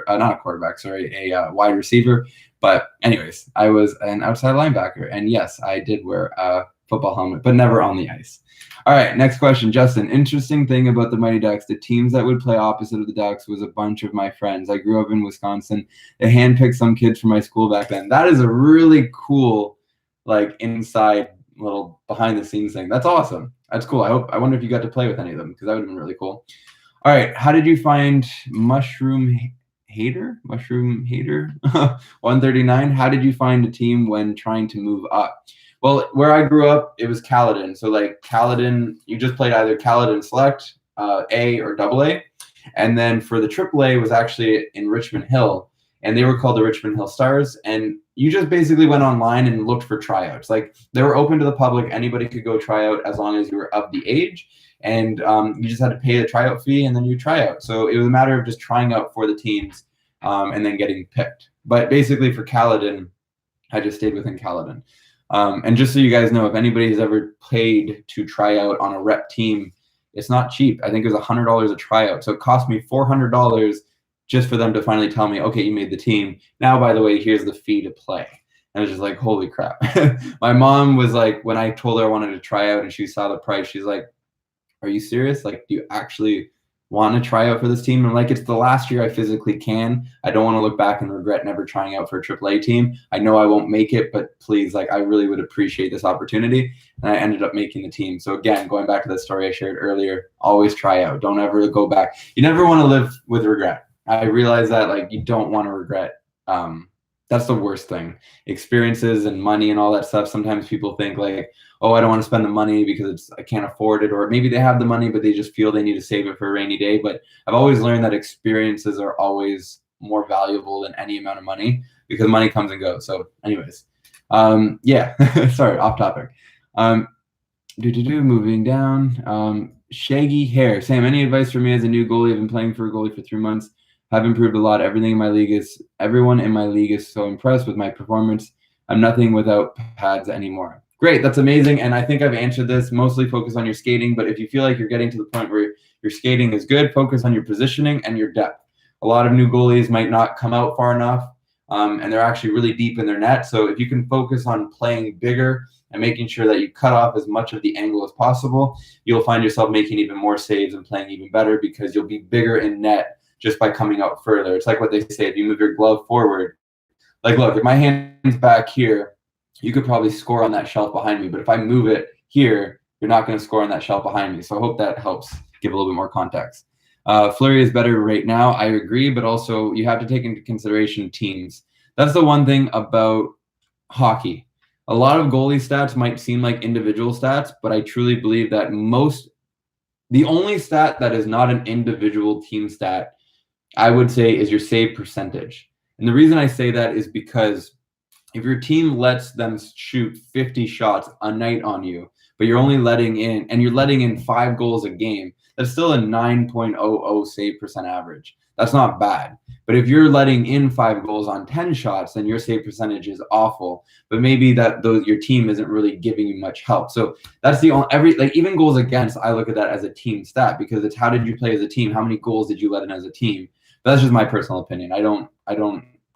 not a quarterback, sorry, a wide receiver. But anyways, I was an outside linebacker, and yes, I did wear a football helmet, but never on the ice. All right, next question. Justin, interesting thing about the Mighty Ducks, the teams that would play opposite of the Ducks was a bunch of my friends. I grew up in Wisconsin. They handpicked some kids from my school back then. That is a really cool, like, inside little behind the scenes thing. That's awesome. That's cool. I wonder if you got to play with any of them, because that would have been really cool. All right, how did you find Mushroom Hater 139? How did you find a team when trying to move up? Well, where I grew up, it was Caledon. So like Caledon, you just played either Caledon Select, A or AA. And then for the AAA was actually in Richmond Hill, and they were called the Richmond Hill Stars. And you just basically went online and looked for tryouts. Like they were open to the public. Anybody could go try out as long as you were of the age. And you just had to pay the tryout fee, and then you try out. So it was a matter of just trying out for the teams and then getting picked. But basically for Caledon, I just stayed within Caledon. And just so you guys know, if anybody has ever paid to try out on a rep team, it's not cheap. I think it was $100 a tryout. So it cost me $400 just for them to finally tell me, okay, you made the team. Now, by the way, here's the fee to play. And I was just like, holy crap. My mom was like, when I told her I wanted to try out and she saw the price, she's like, are you serious? Like, do you actually want to try out for this team? And like, it's the last year I physically can. I don't want to look back and regret never trying out for a AAA team. I know I won't make it, but please, like, I really would appreciate this opportunity. And I ended up making the team. So again, going back to the story I shared earlier, always try out. Don't ever go back. You never want to live with regret. I realize that, like, you don't want to regret. That's the worst thing. Experiences and money and all that stuff. Sometimes people think like, oh, I don't want to spend the money because I can't afford it. Or maybe they have the money, but they just feel they need to save it for a rainy day. But I've always learned that experiences are always more valuable than any amount of money, because money comes and goes. So anyways, yeah, sorry, off topic. Moving down. Shaggy hair. Sam, any advice for me as a new goalie? I've been playing for a goalie for 3 months. Have improved a lot. Everyone in my league is so impressed with my performance. I'm nothing without pads anymore. Great, that's amazing. And I think I've answered this. Mostly focus on your skating, but if you feel like you're getting to the point where your skating is good, focus on your positioning and your depth. A lot of new goalies might not come out far enough, and they're actually really deep in their net. So if you can focus on playing bigger and making sure that you cut off as much of the angle as possible, you'll find yourself making even more saves and playing even better, because you'll be bigger in net just by coming out further. It's like what they say, if you move your glove forward, like, look, if my hand's back here, you could probably score on that shelf behind me. But if I move it here, you're not going to score on that shelf behind me. So I hope that helps give a little bit more context. Fleury is better right now. I agree, but also you have to take into consideration teams. That's the one thing about hockey. A lot of goalie stats might seem like individual stats, but I truly believe that the only stat that is not an individual team stat, I would say, is your save percentage. And the reason I say that is because if your team lets them shoot 50 shots a night on you, but you're only letting in 5 goals a game, that's still a 9.00 save percent average. That's not bad. But if you're letting in 5 goals on 10 shots, then your save percentage is awful. But maybe your team isn't really giving you much help. So that's the only even goals against, I look at that as a team stat, because it's how did you play as a team? How many goals did you let in as a team? But that's just my personal opinion. I don't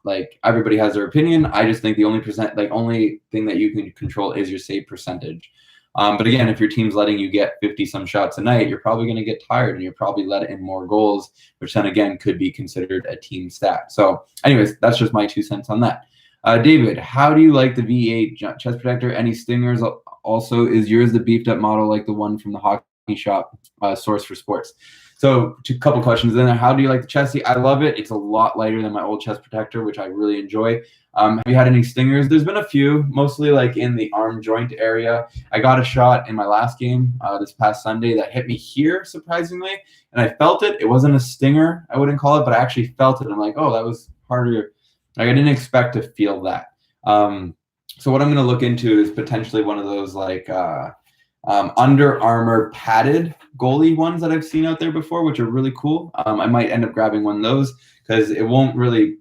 like, everybody has their opinion. I just think the only thing that you can control is your save percentage. But again, if your team's letting you get 50 some shots a night, you're probably going to get tired, and you're probably let in more goals, which then again could be considered a team stat. So anyways, that's just my 2 cents on that. David, how do you like the V8 chest protector? Any stingers? Also, is yours the beefed up model like the one from the hockey shop, Source for Sports? So a couple questions in there. How do you like the chesty? I love it. It's a lot lighter than my old chest protector, which I really enjoy. Have you had any stingers? There's been a few, mostly like in the arm joint area. I got a shot in my last game this past Sunday that hit me here, surprisingly, and I felt it. It wasn't a stinger, I wouldn't call it, but I actually felt it. I'm like, oh, that was harder. Like, I didn't expect to feel that. So what I'm going to look into is potentially one of those like Under Armour padded goalie ones that I've seen out there before, which are really cool. I might end up grabbing one of those because it won't really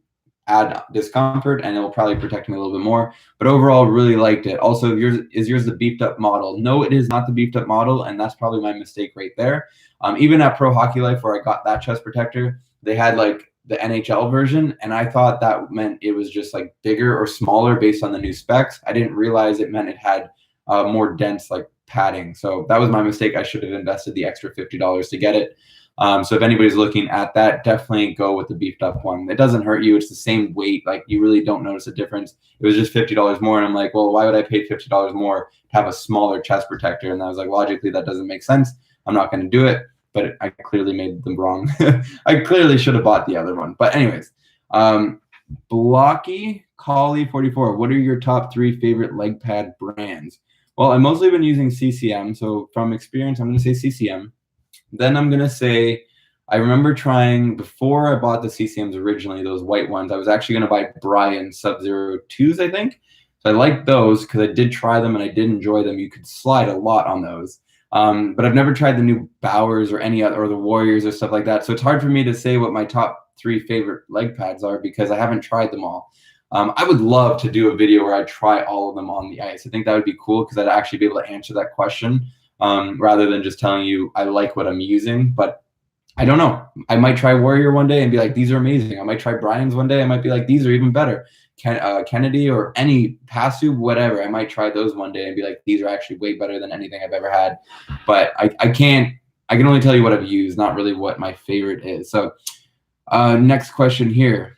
add discomfort and it will probably protect me a little bit more. But overall, really liked it. Also, is yours the beefed up model? No, it is not the beefed up model, and that's probably my mistake right there. Even at Pro Hockey Life, where I got that chest protector, they had like the NHL version, and I thought that meant it was just like bigger or smaller based on the new specs. I didn't realize it meant it had more dense like padding. So that was my mistake. I should have invested the extra $50 to get it. So if anybody's looking at that, definitely go with the beefed up one. It doesn't hurt you. It's the same weight. Like, you really don't notice a difference. It was just $50 more. And I'm like, well, why would I pay $50 more to have a smaller chest protector? And I was like, logically, that doesn't make sense. I'm not going to do it. But I clearly made them wrong. I clearly should have bought the other one. But anyways, Blocky Collie 44. What are your top 3 favorite leg pad brands? Well, I've mostly been using CCM. So from experience, I'm going to say CCM. Then I'm going to say, I remember trying, before I bought the CCMs originally, those white ones, I was actually going to buy Brian Sub-Zero 2s, I think. So I liked those because I did try them and I did enjoy them. You could slide a lot on those. But I've never tried the new Bowers or any other, or the Warriors or stuff like that. So it's hard for me to say what my top 3 favorite leg pads are because I haven't tried them all. I would love to do a video where I try all of them on the ice. I think that would be cool because I'd actually be able to answer that question rather than just telling you I like what I'm using. But I don't know. I might try Warrior one day and be like, these are amazing. I might try Brian's one day. I might be like, these are even better. Kennedy or any Passu, whatever. I might try those one day and be like, these are actually way better than anything I've ever had. But I can only tell you what I've used, not really what my favorite is. So next question here.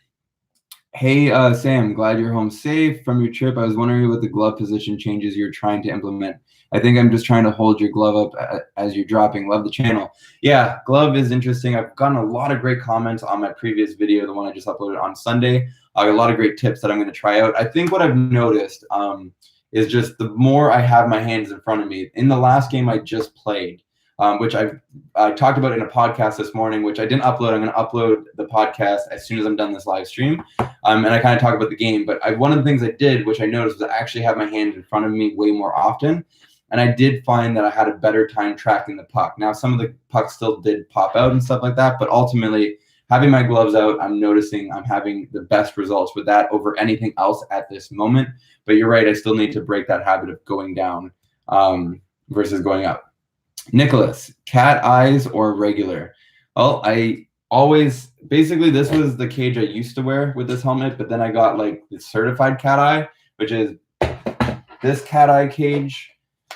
Hey, Sam, glad you're home safe from your trip. I was wondering what the glove position changes you're trying to implement. I think I'm just trying to hold your glove up as you're dropping. Love the channel. Yeah, glove is interesting. I've gotten a lot of great comments on my previous video, the one I just uploaded on Sunday. I got a lot of great tips that I'm going to try out. I think what I've noticed is just the more I have my hands in front of me. In the last game I just played, which I talked about in a podcast this morning, which I didn't upload. I'm going to upload the podcast as soon as I'm done this live stream. And I kind of talk about the game. But one of the things I did, which I noticed, was I actually have my hands in front of me way more often. And I did find that I had a better time tracking the puck. Now, some of the pucks still did pop out and stuff like that. But ultimately, having my gloves out, I'm noticing I'm having the best results with that over anything else at this moment. But you're right. I still need to break that habit of going down versus going up. Nicholas, cat eyes or regular? Well, I always, basically, this was the cage I used to wear with this helmet. But then I got like the certified cat eye, which is this cat eye cage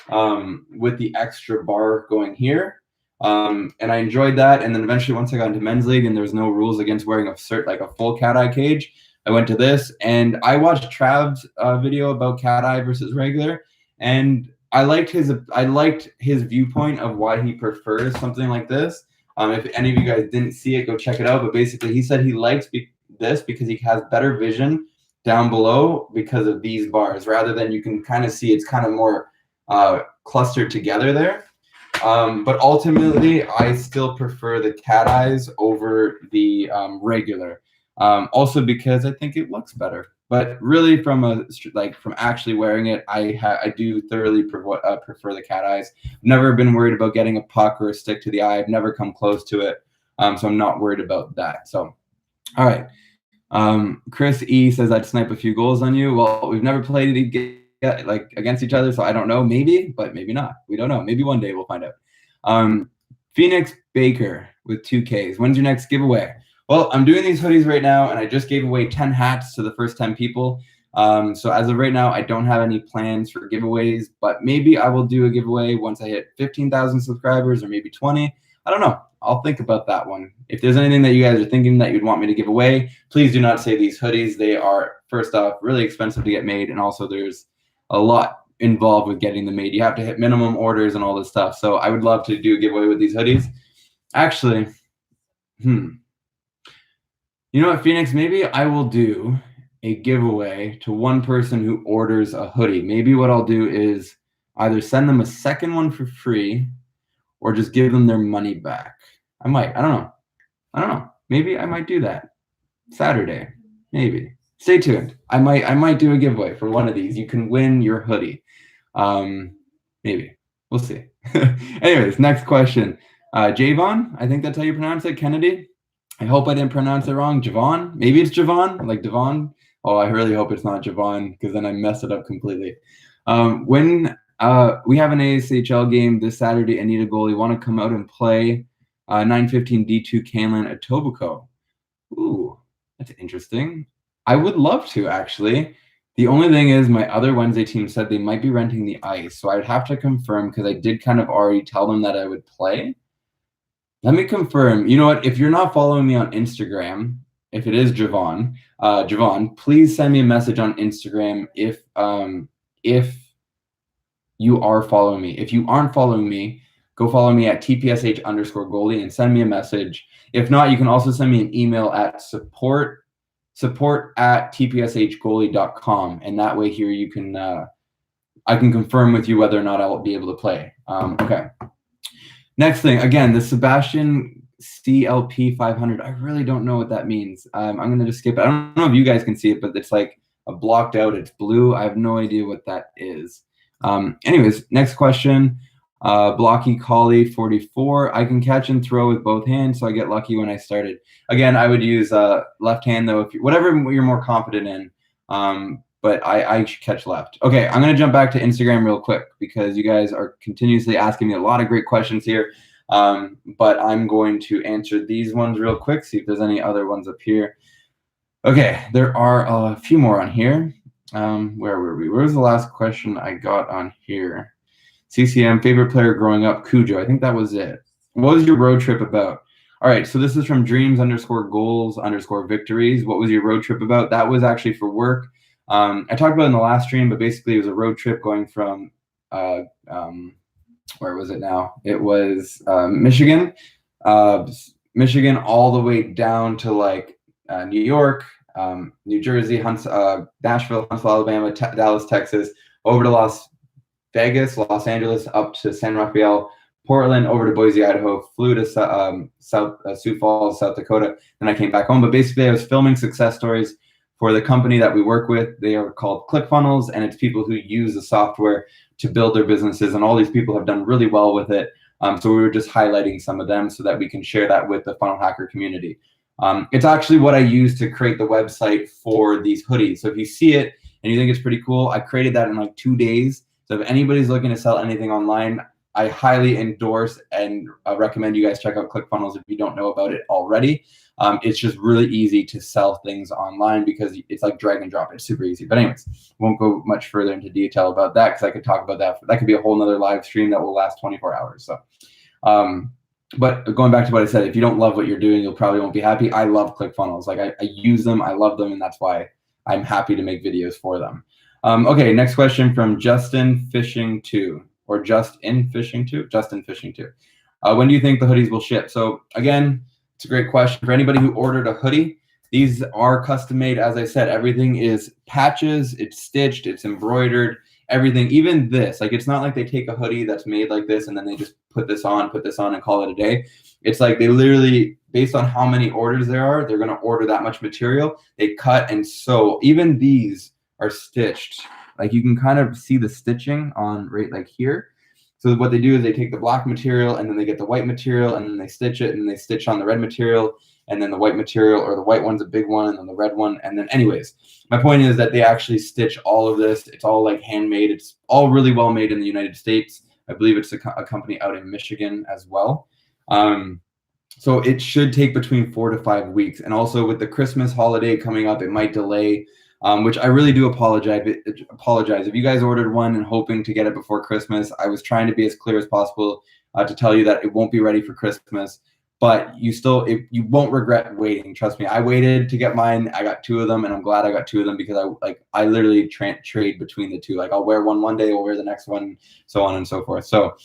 with the extra bar going here. And I enjoyed that. And then eventually, once I got into men's league and there was no rules against wearing a full cat eye cage, I went to this. And I watched Trav's video about cat eye versus regular, and I liked his viewpoint of why he prefers something like this. If any of you guys didn't see it, go check it out. But basically, he said he likes this because he has better vision down below because of these bars, rather than you can kind of see it's kind of more clustered together there. But ultimately, I still prefer the cat eyes over the regular. Also because I think it looks better. But really, from actually wearing it, I do thoroughly prefer the cat eyes. I've never been worried about getting a puck or a stick to the eye. I've never come close to it, so I'm not worried about that. So, all right. Chris E says I'd snipe a few goals on you. Well, we've never played against each other, so I don't know. Maybe, but maybe not. We don't know. Maybe one day we'll find out. Phoenix Baker with 2Ks. When's your next giveaway? Well, I'm doing these hoodies right now, and I just gave away 10 hats to the first 10 people. So as of right now, I don't have any plans for giveaways, but maybe I will do a giveaway once I hit 15,000 subscribers, or maybe 20. I don't know. I'll think about that one. If there's anything that you guys are thinking that you'd want me to give away, please do not say these hoodies. They are, first off, really expensive to get made, and also there's a lot involved with getting them made. You have to hit minimum orders and all this stuff. So I would love to do a giveaway with these hoodies. Actually, you know what, Phoenix, maybe I will do a giveaway to one person who orders a hoodie. Maybe what I'll do is either send them a second one for free or just give them their money back. I might. I don't know. Maybe I might do that Saturday. Maybe. Stay tuned. I might do a giveaway for one of these. You can win your hoodie. Maybe. We'll see. Anyways, next question. Javon, I think that's how you pronounce it. Kennedy. I hope I didn't pronounce it wrong. Javon. Maybe it's Javon, like Devon. Oh, I really hope it's not Javon, because then I mess it up completely. When we have an ASHL game this Saturday, I need a goalie. Want to come out and play 9:15 D2 Canlan at Etobicoke. Ooh, that's interesting. I would love to, actually. The only thing is my other Wednesday team said they might be renting the ice, so I'd have to confirm, because I did kind of already tell them that I would play. Let me confirm. You know what? If you're not following me on Instagram, if it is Javon, please send me a message on Instagram if you are following me. If you aren't following me, go follow me at tpsh_goalie and send me a message. If not, you can also send me an email at support@tpshgoalie.com, and that way here you can I can confirm with you whether or not I will be able to play. Okay. Next thing, again, the Sebastian CLP 500. I really don't know what that means. I'm going to just skip it. I don't know if you guys can see it, but it's like a blocked out. It's blue. I have no idea what that is. Anyways, next question. Blocky Collie 44. I can catch and throw with both hands, so I get lucky when I started. Again, I would use left hand, though, if whatever you're more confident in. But I should catch left. Okay, I'm going to jump back to Instagram real quick, because you guys are continuously asking me a lot of great questions here. But I'm going to answer these ones real quick, see if there's any other ones up here. Okay, there are a few more on here. Where were we? Where was the last question I got on here? CCM, favorite player growing up, Cujo. I think that was it. What was your road trip about? All right, so this is from dreams_goals_victories. What was your road trip about? That was actually for work. I talked about it in the last stream, but basically it was a road trip going from, where was it now? It was Michigan all the way down to like New York, New Jersey, Nashville, Huntsville, Alabama, Dallas, Texas, over to Las Vegas, Los Angeles, up to San Rafael, Portland, over to Boise, Idaho, flew to Sioux Falls, South Dakota, and I came back home. But basically I was filming success stories for the company that we work with. They are called ClickFunnels, and it's people who use the software to build their businesses, and all these people have done really well with it. So we were just highlighting some of them so that we can share that with the Funnel Hacker community. It's actually what I use to create the website for these hoodies. So if you see it and you think it's pretty cool, I created that in like 2 days. So if anybody's looking to sell anything online, I highly endorse and recommend you guys check out ClickFunnels if you don't know about it already. It's just really easy to sell things online because it's like drag and drop. It's super easy. But anyways, won't go much further into detail about that, because I could talk about that. That could be a whole nother live stream that will last 24 hours. So, but going back to what I said, if you don't love what you're doing, you'll probably won't be happy. I love ClickFunnels. Like I use them. I love them. And that's why I'm happy to make videos for them. Okay, next question from Justin Fishing 2, or Justin Fishing 2. When do you think the hoodies will ship? So again, it's a great question. For anybody who ordered a hoodie, these are custom made. As I said, everything is patches, it's stitched, it's embroidered, everything. Even this, like, it's not like they take a hoodie that's made like this and then they just put this on and call it a day. It's like they literally, based on how many orders there are, they're going to order that much material. They cut and sew. Even these are stitched. Like, you can kind of see the stitching on right like here. So what they do is they take the black material and then they get the white material and then they stitch it and they stitch on the red material, and then the white material, or the white one's a big one and then the red one. And then anyways, my point is that they actually stitch all of this. It's all like handmade. It's all really well made in the United States. I believe it's a company out in Michigan as well. So it should take between 4 to 5 weeks. And also with the Christmas holiday coming up, it might delay, which I really do apologize. If you guys ordered one and hoping to get it before Christmas, I was trying to be as clear as possible to tell you that it won't be ready for Christmas, but you won't regret waiting. Trust me, I waited to get mine. I got 2 of them, and I'm glad I got 2 of them because I literally trade between the 2. Like, I'll wear one day, I'll wear the next one, so on and so forth. So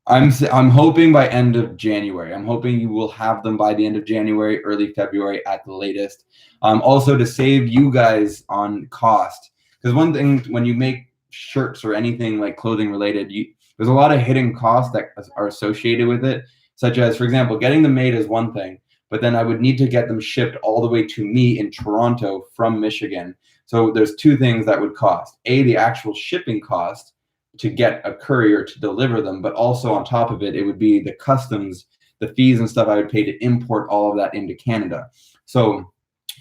I'm hoping by end of January. I'm hoping you will have them by the end of January, early February at the latest. Also to save you guys on cost, because one thing when you make shirts or anything like clothing related, there's a lot of hidden costs that are associated with it, such as, for example, getting them made is one thing, but then I would need to get them shipped all the way to me in Toronto from Michigan. So there's two things that would cost: A, the actual shipping cost to get a courier to deliver them, but also on top of it, it would be the customs, the fees and stuff I would pay to import all of that into Canada. So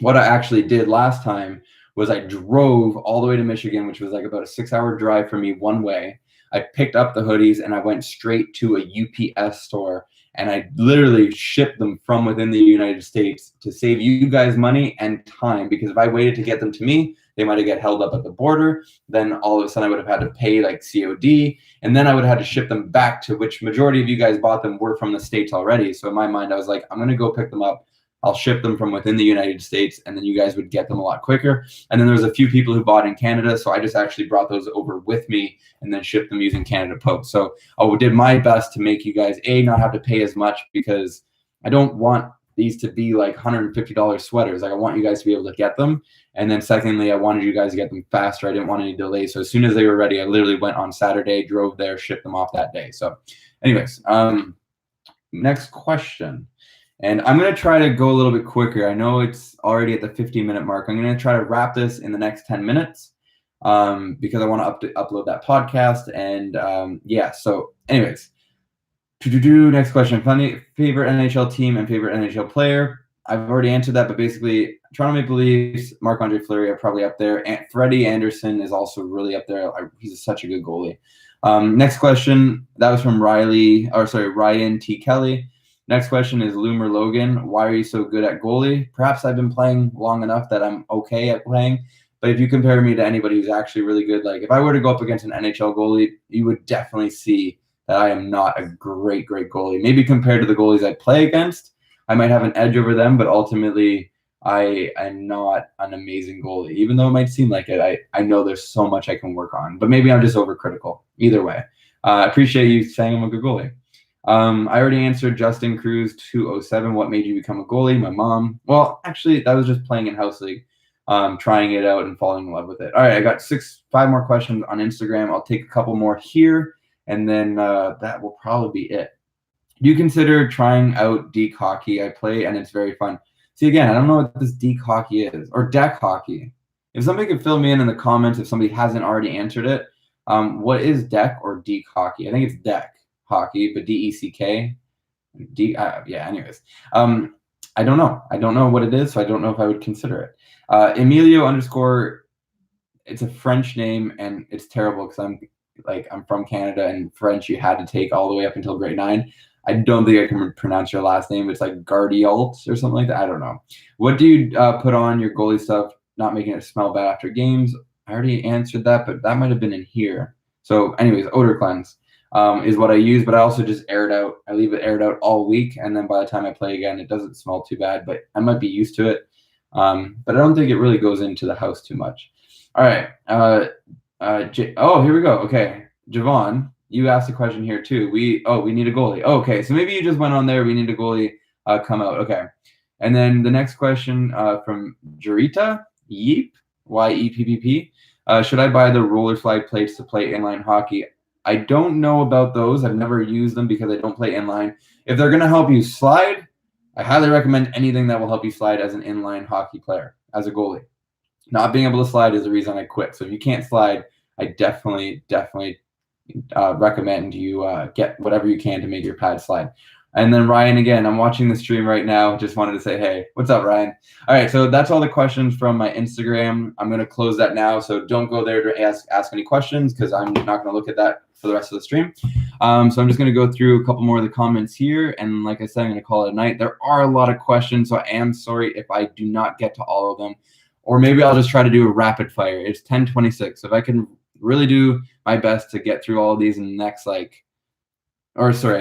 what I actually did last time was I drove all the way to Michigan, which was like about a 6-hour drive for me one way. I picked up the hoodies and I went straight to a UPS store and I literally shipped them from within the United States to save you guys money and time, because if I waited to get them to me, they might have get held up at the border. Then all of a sudden I would have had to pay like COD, and then I would have had to ship them back to, which majority of you guys bought them were from the States already. So in my mind, I was like, I'm going to go pick them up. I'll ship them from within the United States, and then you guys would get them a lot quicker. And then there's a few people who bought in Canada, so I just actually brought those over with me and then shipped them using Canada Post. So I did my best to make you guys, A, not have to pay as much, because I don't want these to be like $150 sweaters. Like, I want you guys to be able to get them. And then secondly, I wanted you guys to get them faster. I didn't want any delays. So as soon as they were ready, I literally went on Saturday, drove there, shipped them off that day. So anyways, next question. And I'm going to try to go a little bit quicker. I know it's already at the 15-minute mark. I'm going to try to wrap this in the next 10 minutes because I want to upload that podcast. And yeah, so anyways, next question. Favorite NHL team and favorite NHL player? I've already answered that, but basically Toronto Maple Leafs, Marc-Andre Fleury are probably up there. And Freddie Anderson is also really up there. He's such a good goalie. Next question, that was from Ryan T. Kelly. Next question is Loomer Logan. Why are you so good at goalie? Perhaps I've been playing long enough that I'm okay at playing. But if you compare me to anybody who's actually really good, like if I were to go up against an NHL goalie, you would definitely see that I am not a great goalie. Maybe compared to the goalies I play against, I might have an edge over them, but ultimately I am not an amazing goalie. Even though it might seem like it, I know there's so much I can work on. But maybe I'm just overcritical. Either way, I appreciate you saying I'm a good goalie. I already answered Justin Cruz 207. What made you become a goalie? My mom. Well, actually, that was just playing in House League, trying it out and falling in love with it. All right, I got 5 more questions on Instagram. I'll take a couple more here, and then that will probably be it. Do you consider trying out deck hockey? I play, and it's very fun. See, again, I don't know what this deck hockey is, or deck hockey. If somebody could fill me in the comments, if somebody hasn't already answered it, what is deck or deck hockey? I think it's deck hockey, but DECK. Yeah, anyways. I don't know. I don't know what it is, so I don't know if I would consider it. Emilio _ it's a French name, and it's terrible because I'm from Canada, and French you had to take all the way up until grade 9. I don't think I can pronounce your last name. It's like Gardialt or something like that. I don't know. What do you put on your goalie stuff, not making it smell bad after games? I already answered that, but that might have been in here. So anyways, odor cleanse is what I use, but I also just air it out. I leave it aired out all week, and then by the time I play again, it doesn't smell too bad, but I might be used to it. But I don't think it really goes into the house too much. All right. Here we go. Okay. Javon, you asked a question here too. We need a goalie. Oh, okay. So maybe you just went on there. We need a goalie come out. Okay. And then the next question from Jarita, Yeep, YEPPP. Should I buy the roller slide plates to play inline hockey? I don't know about those. I've never used them because I don't play inline. If they're going to help you slide, I highly recommend anything that will help you slide as an inline hockey player, as a goalie. Not being able to slide is the reason I quit. So if you can't slide, I definitely recommend you get whatever you can to make your pad slide. And then Ryan, again, I'm watching the stream right now. Just wanted to say, hey, what's up, Ryan? All right, so that's all the questions from my Instagram. I'm going to close that now, so don't go there to ask any questions because I'm not going to look at that for the rest of the stream. So I'm just going to go through a couple more of the comments here, and like I said, I'm going to call it a night. There are a lot of questions, so I am sorry if I do not get to all of them, or maybe I'll just try to do a rapid fire. It's 10:26, so if I can really do my best to get through all of these in the next I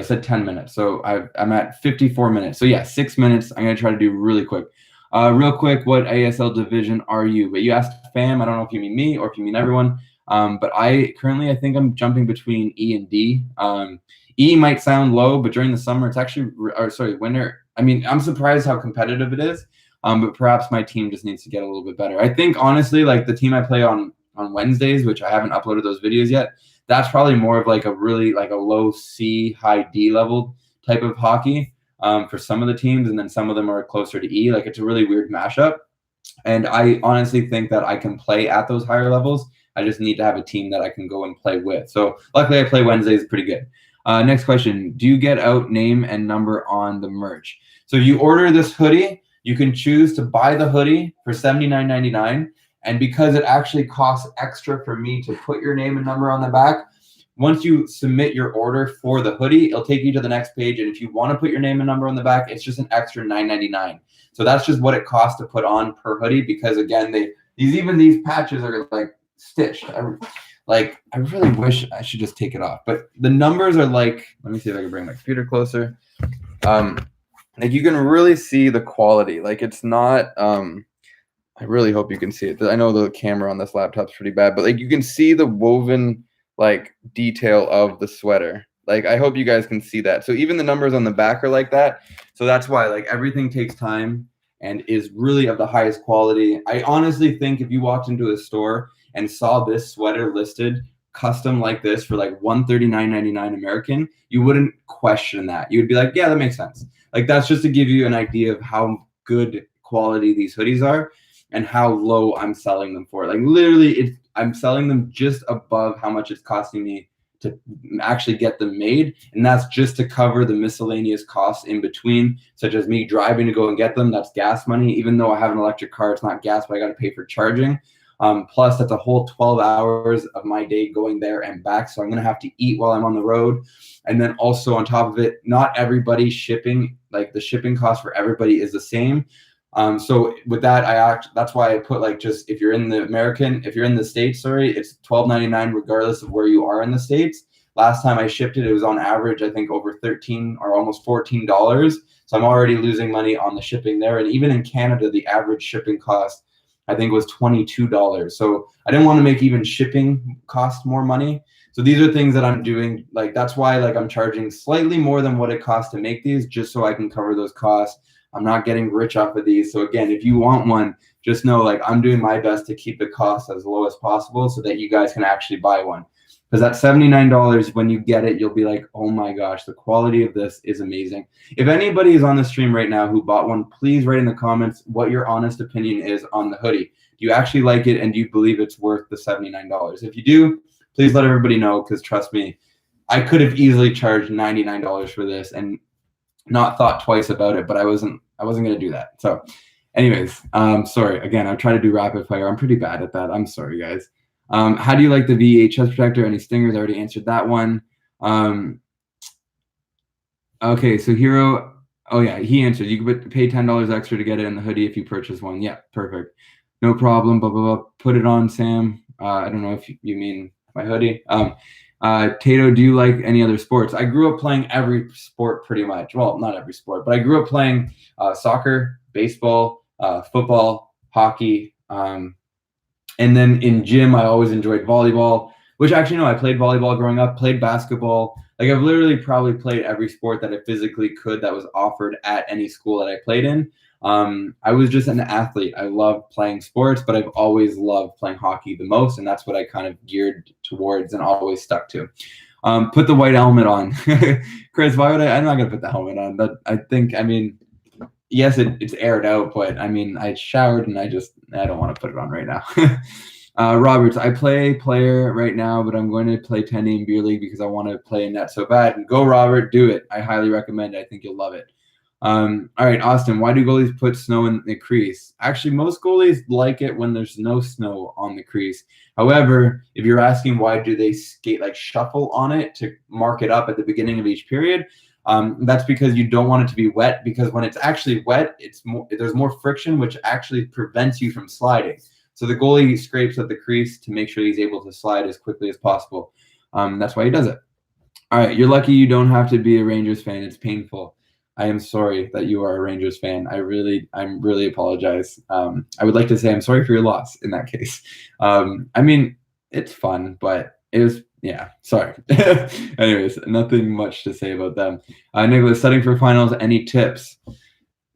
said 10 minutes. So I'm at 54 minutes. So yeah, 6 minutes. I'm going to try to do really quick. Real quick, what ASL division are you? But you asked fam. I don't know if you mean me or if you mean everyone. But I think I'm jumping between E and D. E might sound low, but during the summer, it's actually, or sorry, winter. I mean, I'm surprised how competitive it is. But perhaps my team just needs to get a little bit better. I think honestly, like the team I play on Wednesdays, which I haven't uploaded those videos yet, that's probably more of like a really like a low C, high D level type of hockey for some of the teams, and then some of them are closer to E. Like it's a really weird mashup. And I honestly think that I can play at those higher levels. I just need to have a team that I can go and play with. So luckily, I play Wednesdays pretty good. Next question: do you get out name and number on the merch? So you order this hoodie, you can choose to buy the hoodie for $79.99. And because it actually costs extra for me to put your name and number on the back, once you submit your order for the hoodie, it'll take you to the next page. And if you want to put your name and number on the back, it's just an extra $9.99. So that's just what it costs to put on per hoodie, because again, these patches are like stitched. I really wish I should just take it off, but the numbers are like, let me see if I can bring my computer closer. Like you can really see the quality. Like it's not, I really hope you can see it. I know the camera on this laptop's pretty bad, but like you can see the woven like detail of the sweater. Like I hope you guys can see that. So even the numbers on the back are like that. So that's why like everything takes time and is really of the highest quality. I honestly think if you walked into a store and saw this sweater listed custom like this for like $139.99 American, you wouldn't question that. You would be like, yeah, that makes sense. Like that's just to give you an idea of how good quality these hoodies are and how low I'm selling them for. Like literally I'm selling them just above how much it's costing me to actually get them made. And that's just to cover the miscellaneous costs in between, such as me driving to go and get them. That's gas money. Even though I have an electric car, it's not gas, but I got to pay for charging. Plus that's a whole 12 hours of my day going there and back. So I'm going to have to eat while I'm on the road. And then also on top of it, not everybody shipping, like the shipping cost for everybody is the same. So with that, that's why I put like, just if you're in the States, sorry, it's $12.99 regardless of where you are in the States. Last time I shipped it, it was on average, I think over $13 or almost $14. So I'm already losing money on the shipping there. And even in Canada, the average shipping cost, I think, was $22. So I didn't want to make even shipping cost more money. So these are things that I'm doing. Like, that's why like I'm charging slightly more than what it costs to make these, just so I can cover those costs. I'm not getting rich off of these. So again, if you want one, just know like I'm doing my best to keep the cost as low as possible so that you guys can actually buy one. Because at $79, when you get it, you'll be like, oh my gosh, the quality of this is amazing. If anybody is on the stream right now who bought one, please write in the comments what your honest opinion is on the hoodie. Do you actually like it, and do you believe it's worth the $79? If you do, please let everybody know, because trust me, I could have easily charged $99 for this and not thought twice about it, but I wasn't going to do that. So anyways, sorry. Again, I'm trying to do rapid fire. I'm pretty bad at that. I'm sorry, guys. How do you like the V8 chest protector? Any stingers? I already answered that one. Okay, so Hero, oh yeah, he answered. You could pay $10 extra to get it in the hoodie if you purchase one. Yeah, perfect. No problem, blah, blah, blah. Put it on, Sam. I don't know if you mean my hoodie. Tato, do you like any other sports? I grew up playing every sport pretty much. Well, not every sport, but I grew up playing soccer, baseball, football, hockey. And then in gym, I always enjoyed volleyball, which actually, no, I played volleyball growing up, played basketball. Like I've literally probably played every sport that I physically could that was offered at any school that I played in. I was just an athlete. I love playing sports, but I've always loved playing hockey the most. And that's what I kind of geared towards and always stuck to. Put the white helmet on. Chris, why would I'm not going to put the helmet on. But I think, I mean, yes, it's aired out, but I mean, I showered and I don't want to put it on right now. Roberts, I play player right now, but I'm going to play 10 in beer league because I want to play in that so bad. And go, Robert, do it. I highly recommend it. I think you'll love it. All right, Austin, why do goalies put snow in the crease? Actually, most goalies like it when there's no snow on the crease. However, if you're asking why do they skate, like shuffle on it to mark it up at the beginning of each period, that's because you don't want it to be wet, because when it's actually wet, there's more friction, which actually prevents you from sliding. So the goalie scrapes at the crease to make sure he's able to slide as quickly as possible. That's why he does it. All right, you're lucky you don't have to be a Rangers fan. It's painful. I am sorry that you are a Rangers fan. I really apologize. I would like to say I'm sorry for your loss in that case. I mean, it's fun, but it was, yeah, sorry. Anyways, nothing much to say about them. Nicholas, studying for finals, any tips?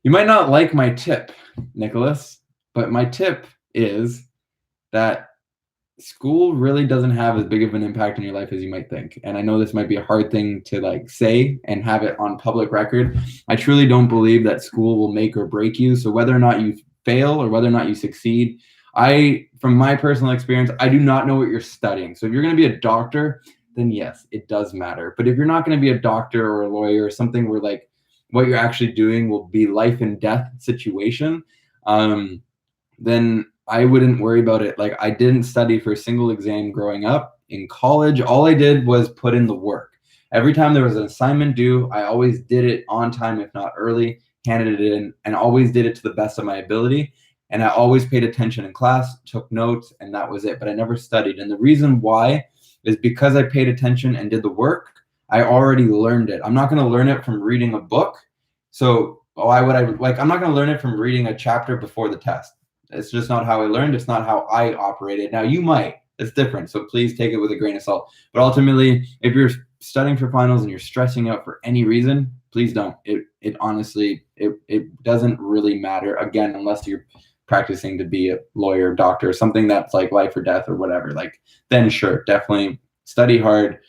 You might not like my tip, Nicholas, but my tip is that school really doesn't have as big of an impact on your life as you might think. And I know this might be a hard thing to like say and have it on public record. I truly don't believe that school will make or break you. So whether or not you fail or whether or not you succeed, from my personal experience, I do not know what you're studying. So if you're going to be a doctor, then yes, it does matter. But if you're not going to be a doctor or a lawyer or something where like what you're actually doing will be life and death situation, then I wouldn't worry about it. Like I didn't study for a single exam growing up. In college, all I did was put in the work. Every time there was an assignment due, I always did it on time, if not early, handed it in, and always did it to the best of my ability. And I always paid attention in class, took notes, and that was it. But I never studied. And the reason why is because I paid attention and did the work, I already learned it. I'm not going to learn it from reading a book. So why would I, like, I'm not going to learn it from reading a chapter before the test. It's just not how I learned. It's not how I operated. Now you might, it's different. So please take it with a grain of salt. But ultimately, if you're studying for finals and you're stressing out for any reason, please don't. It honestly, it doesn't really matter. Again, unless you're practicing to be a lawyer, doctor, something that's like life or death or whatever, like then sure, definitely study hard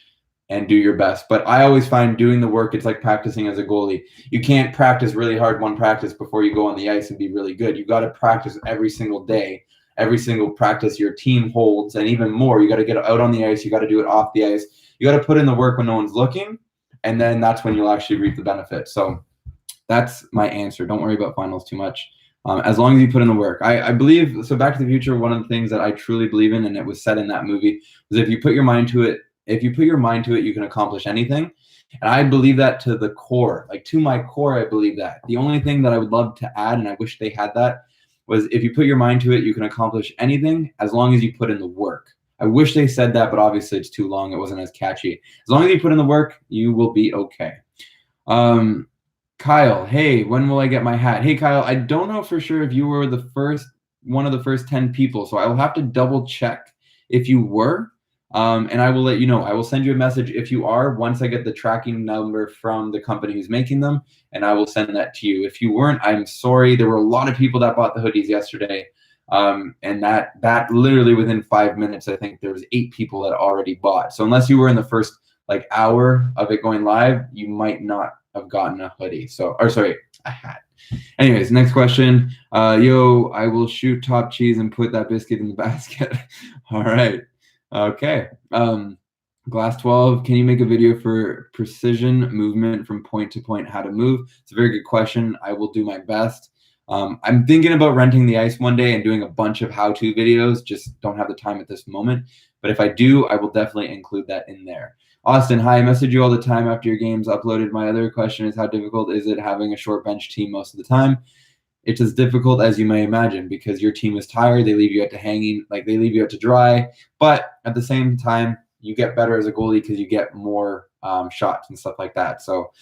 and do your best. But I always find doing the work, it's like practicing as a goalie. You can't practice really hard one practice before you go on the ice and be really good. You got to practice every single day, every single practice your team holds, and even more. You got to get out on the ice. You got to do it off the ice. You got to put in the work when no one's looking, and then that's when you'll actually reap the benefit. So that's my answer. Don't worry about finals too much. As long as you put in the work. I believe, so Back to the Future, one of the things that I truly believe in, and it was said in that movie, was if you put your mind to it, you can accomplish anything. And I believe that to the core, like to my core, I believe that. The only thing that I would love to add, and I wish they had that, was if you put your mind to it, you can accomplish anything as long as you put in the work. I wish they said that, but obviously it's too long. It wasn't as catchy. As long as you put in the work, you will be okay. Kyle, hey, when will I get my hat? Hey, Kyle, I don't know for sure if you were one of the first 10 people, so I will have to double check if you were. And I will let you know. I will send you a message if you are, once I get the tracking number from the company who's making them, and I will send that to you. If you weren't, I'm sorry. There were a lot of people that bought the hoodies yesterday. And that literally within 5 minutes, I think there was 8 people that already bought. So unless you were in the first like hour of it going live, you might not have gotten a hoodie. A hat. Anyways, next question. Yo, I will shoot top cheese and put that biscuit in the basket. All right. Okay. Glass 12, can you make a video for precision movement from point to point, how to move? It's a very good question. I will do my best. I'm thinking about renting the ice one day and doing a bunch of how-to videos. Just don't have the time at this moment. But if I do, I will definitely include that in there. Austin, hi, I message you all the time after your game's uploaded. My other question is, how difficult is it having a short bench team most of the time? It's as difficult as you may imagine because your team is tired. They leave you out to hanging, like they leave you out to dry. But at the same time, you get better as a goalie because you get more shots and stuff like that. So,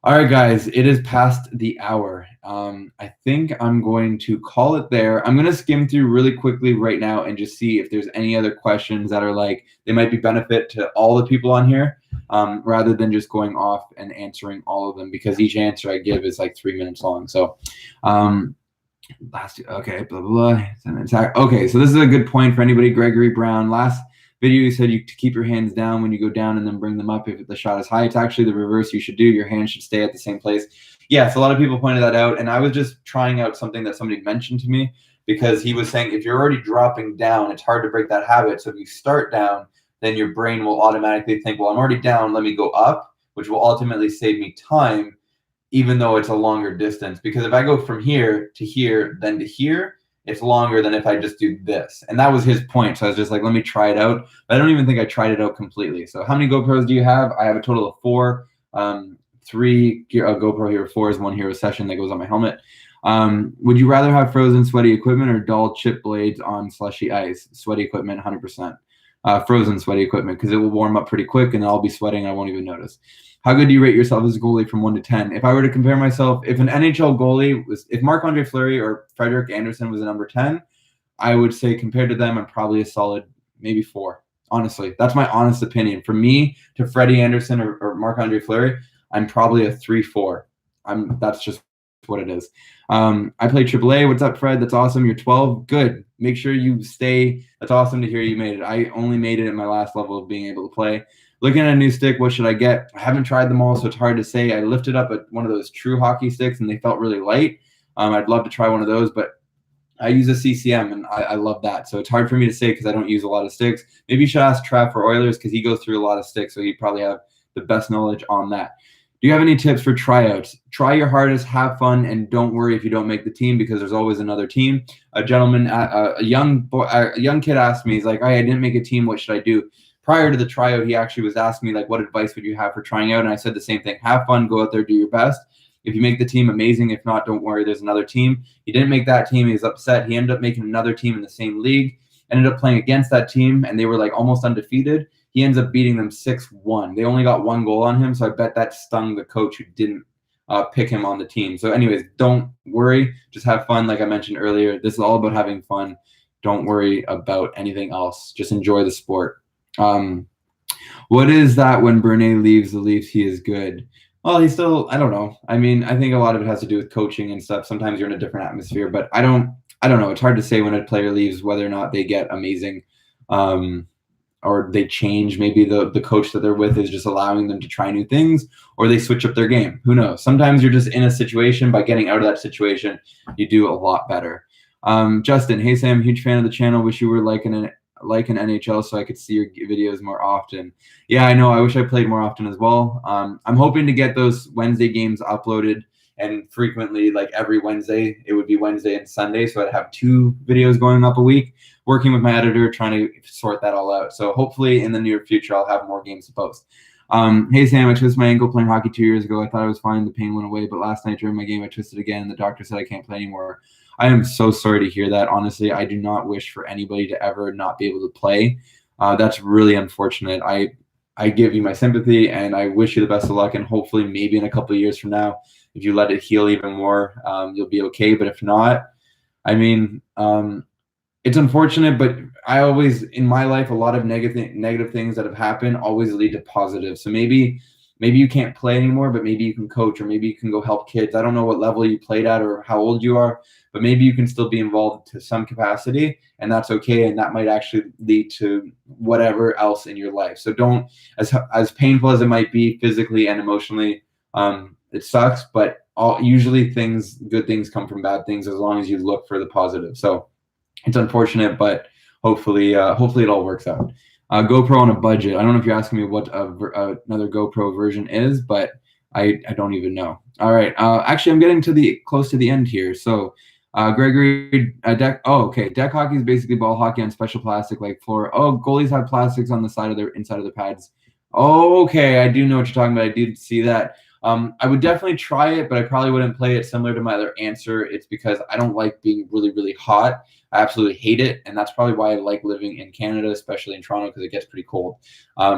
all right, guys, it is past the hour. I think I'm going to call it there. I'm going to skim through really quickly right now and just see if there's any other questions that are like, they might be benefit to all the people on here rather than just going off and answering all of them because each answer I give is like 3 minutes long. So, okay, blah, blah, blah. Okay, so this is a good point for anybody. Gregory Brown, last video you said to keep your hands down when you go down and then bring them up if the shot is high. It's actually the reverse you should do. Your hands should stay at the same place. Yes, a lot of people pointed that out, and I was just trying out something that somebody mentioned to me because he was saying if you're already dropping down, it's hard to break that habit. So if you start down, then your brain will automatically think, well, I'm already down, let me go up, which will ultimately save me time, even though it's a longer distance. Because if I go from here, then to here, it's longer than if I just do this. And that was his point. So I was just like, let me try it out. But I don't even think I tried it out completely. So how many GoPros do you have? I have a total of 4. 3 GoPro Hero 4s, 1 Hero Session that goes on my helmet. Would you rather have frozen sweaty equipment or dull chip blades on slushy ice? Sweaty equipment, 100%. Frozen sweaty equipment because it will warm up pretty quick and I'll be sweating and I won't even notice. How good do you rate yourself as a goalie from 1 to 10? If I were to compare myself, if an NHL goalie if Marc-Andre Fleury or Frederik Andersen was a number 10, I would say compared to them, I'm probably a solid maybe 4. Honestly, that's my honest opinion. For me, to Freddie Anderson or Marc-Andre Fleury, I'm probably a 3-4. That's just what it is. I play AAA. What's up, Fred? That's awesome. You're 12. Good. Make sure you stay. That's awesome to hear you made it. I only made it at my last level of being able to play. Looking at a new stick, what should I get? I haven't tried them all, so it's hard to say. I lifted up one of those true hockey sticks, and they felt really light. I'd love to try one of those, but I use a CCM, and I love that. So it's hard for me to say because I don't use a lot of sticks. Maybe you should ask Trav for Oilers because he goes through a lot of sticks, so he'd probably have the best knowledge on that. Do you have any tips for tryouts? Try your hardest, have fun, and don't worry if you don't make the team because there's always another team. A gentleman, a young kid asked me, he's like, "Hey, I didn't make a team. What should I do?" Prior to the tryout, he actually was asking me, like, what advice would you have for trying out? And I said the same thing. Have fun. Go out there, do your best. If you make the team, amazing. If not, don't worry. There's another team. He didn't make that team. He was upset. He ended up making another team in the same league. Ended up playing against that team, and they were like almost undefeated. He ends up beating them 6-1. They only got 1 goal on him, so I bet that stung the coach who didn't pick him on the team. So anyways, don't worry. Just have fun. Like I mentioned earlier, this is all about having fun. Don't worry about anything else. Just enjoy the sport. What is that when Bernet leaves the Leafs, he is good? Well, he's still, I don't know. I mean, I think a lot of it has to do with coaching and stuff. Sometimes you're in a different atmosphere, but I don't know. It's hard to say when a player leaves whether or not they get amazing or they change. Maybe the coach that they're with is just allowing them to try new things, or they switch up their game. Who knows? Sometimes you're just in a situation. By getting out of that situation, you do a lot better. Justin, hey Sam, huge fan of the channel. Wish you were like an NHL so I could see your videos more often. Yeah, I know. I wish I played more often as well. I'm hoping to get those Wednesday games uploaded and frequently, like every Wednesday. It would be Wednesday and Sunday, so I'd have 2 videos going up a week. Working with my editor, trying to sort that all out. So hopefully in the near future, I'll have more games to post. Hey Sam, I twisted my ankle playing hockey 2 years ago. I thought I was fine. The pain went away, but last night during my game, I twisted again, and the doctor said I can't play anymore. I am so sorry to hear that. Honestly, I do not wish for anybody to ever not be able to play. That's really unfortunate. I give you my sympathy, and I wish you the best of luck. And hopefully, maybe in a couple of years from now, if you let it heal even more, you'll be okay. But if not, I mean, it's unfortunate. But I always, in my life, a lot of negative things that have happened always lead to positive. So maybe you can't play anymore, but maybe you can coach, or maybe you can go help kids. I don't know what level you played at or how old you are, but maybe you can still be involved to some capacity, and that's okay. And that might actually lead to whatever else in your life. So don't, as painful as it might be physically and emotionally, it sucks, but usually good things come from bad things as long as you look for the positive. So it's unfortunate, but hopefully it all works out. GoPro on a budget. I don't know if you're asking me what another GoPro version is, but I don't even know. All right. Actually, I'm getting close to the end here. So, Gregory, deck. Oh, okay. Deck hockey is basically ball hockey on special plastic like floor. Oh, goalies have plastics on the side of inside of the pads. Oh, okay. I do know what you're talking about. I did see that. I would definitely try it, but I probably wouldn't play it. Similar to my other answer, it's because I don't like being really, really hot. I absolutely hate it, and that's probably why I like living in Canada, especially in Toronto, because it gets pretty cold.